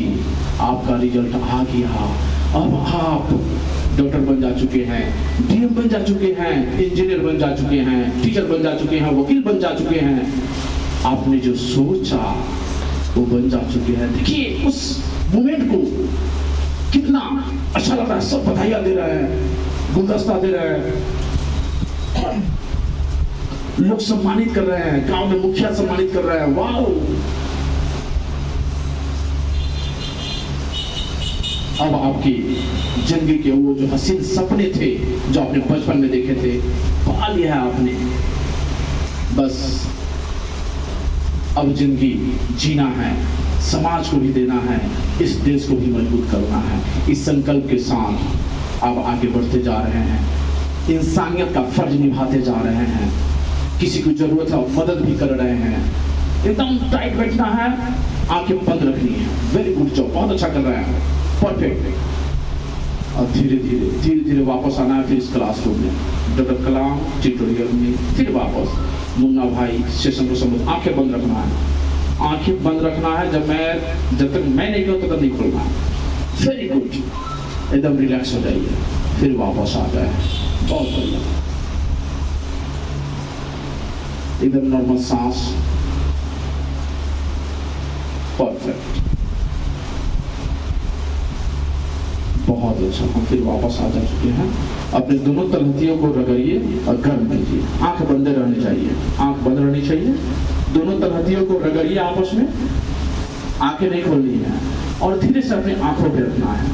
आपका रिजल्ट आ गया। अब आप डॉक्टर बन जा चुके हैं, डीएम बन जा चुके हैं, इंजीनियर बन जा चुके हैं, टीचर बन जा चुके हैं, वकील बन जा चुके हैं। आपने जो सोचा वो बन जा चुके हैं। देखिए उस मोमेंट को कितना अच्छा लग रहा है। सब बधाइयां दे रहे हैं, गुलदस्ता दे रहे हैं, लोग सम्मानित कर रहे हैं, गांव में मुखिया सम्मानित कर रहे हैं। वाह, अब आपकी जिंदगी के वो जो हसीन सपने थे, जो आपने बचपन में देखे थे, पा लिया है आपने। बस अब जिंदगी जीना है, समाज को भी देना है, इस देश को भी मजबूत करना है। इस संकल्प के साथ आप आगे बढ़ते जा रहे हैं, इंसानियत का फर्ज निभाते जा रहे हैं, किसी को जरूरत है मदद भी कर रहे हैं। एकदम टाइट बैठना है, आंखें बंद रखनी है। वेरी गुड जॉब, बहुत अच्छा कर रहे हैं, परफेक्ट। और धीरे धीरे धीरे धीरे वापस आना है फिर इस क्लासरूम में, डॉक्टर कलाम ट्यूटोरियल में फिर वापस। मुन्ना भाई सेशन को समझ, आंखें बंद रखना है, आंखें बंद रखना है। जब तक मैं नहीं कहूँ तब तक नहीं खोलना है। वेरी गुड, एकदम रिलैक्स हो जाइए, फिर वापस आ जाए। बहुत बढ़िया, एकदम नॉर्मल सांस, परफेक्ट, बहुत अच्छा। हम फिर वापस आ जा चुके हैं। अपने दोनों तलहटियों को रगड़िए और गर्म कीजिए। आंख बंद रहनी चाहिए, आंख बंद रहनी चाहिए। दोनों तलहटियों को रगड़िए आपस में, आंखें नहीं खोलनी है और धीरे से अपनी आंखों पे रखना है।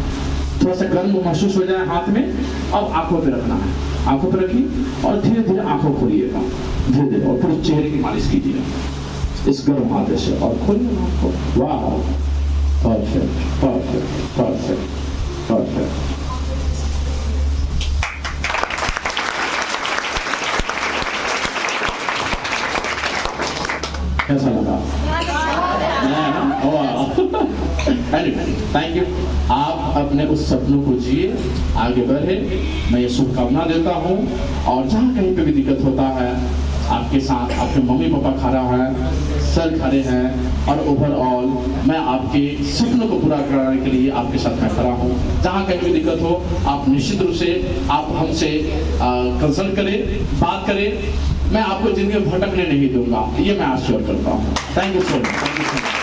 थोड़ा सा गर्म महसूस हो जाए हाथ में, अब आंखों पे रखना है। आंखों पे रखिए और धीरे धीरे आंखों खोलिएगा, धीरे धीरे, और पूरे चेहरे की मालिश कीजिए इस गर्म हाथ से और खोलिए आंखों। वाह, परफेक्ट परफेक्ट परफेक्ट परफेक्ट। कैसा लगा? Thank you. आप अपने उस सपनों को जिए, आगे बढ़े, मैं ये शुभकामना देता हूँ। और जहाँ कहीं पे भी दिक्कत होता है, आपके साथ आपके मम्मी पापा खड़ा है, सर खड़े हैं, और ओवरऑल मैं आपके सपनों को पूरा कराने के लिए आपके साथ मैं खड़ा हूँ। जहाँ कहीं भी दिक्कत हो, आप निश्चित रूप से आप हमसे कंसल्ट करें, बात करें। मैं आपको जिंदगी में भटकने नहीं दूंगा, ये मैं आश्योर करता हूँ। Thank you so much.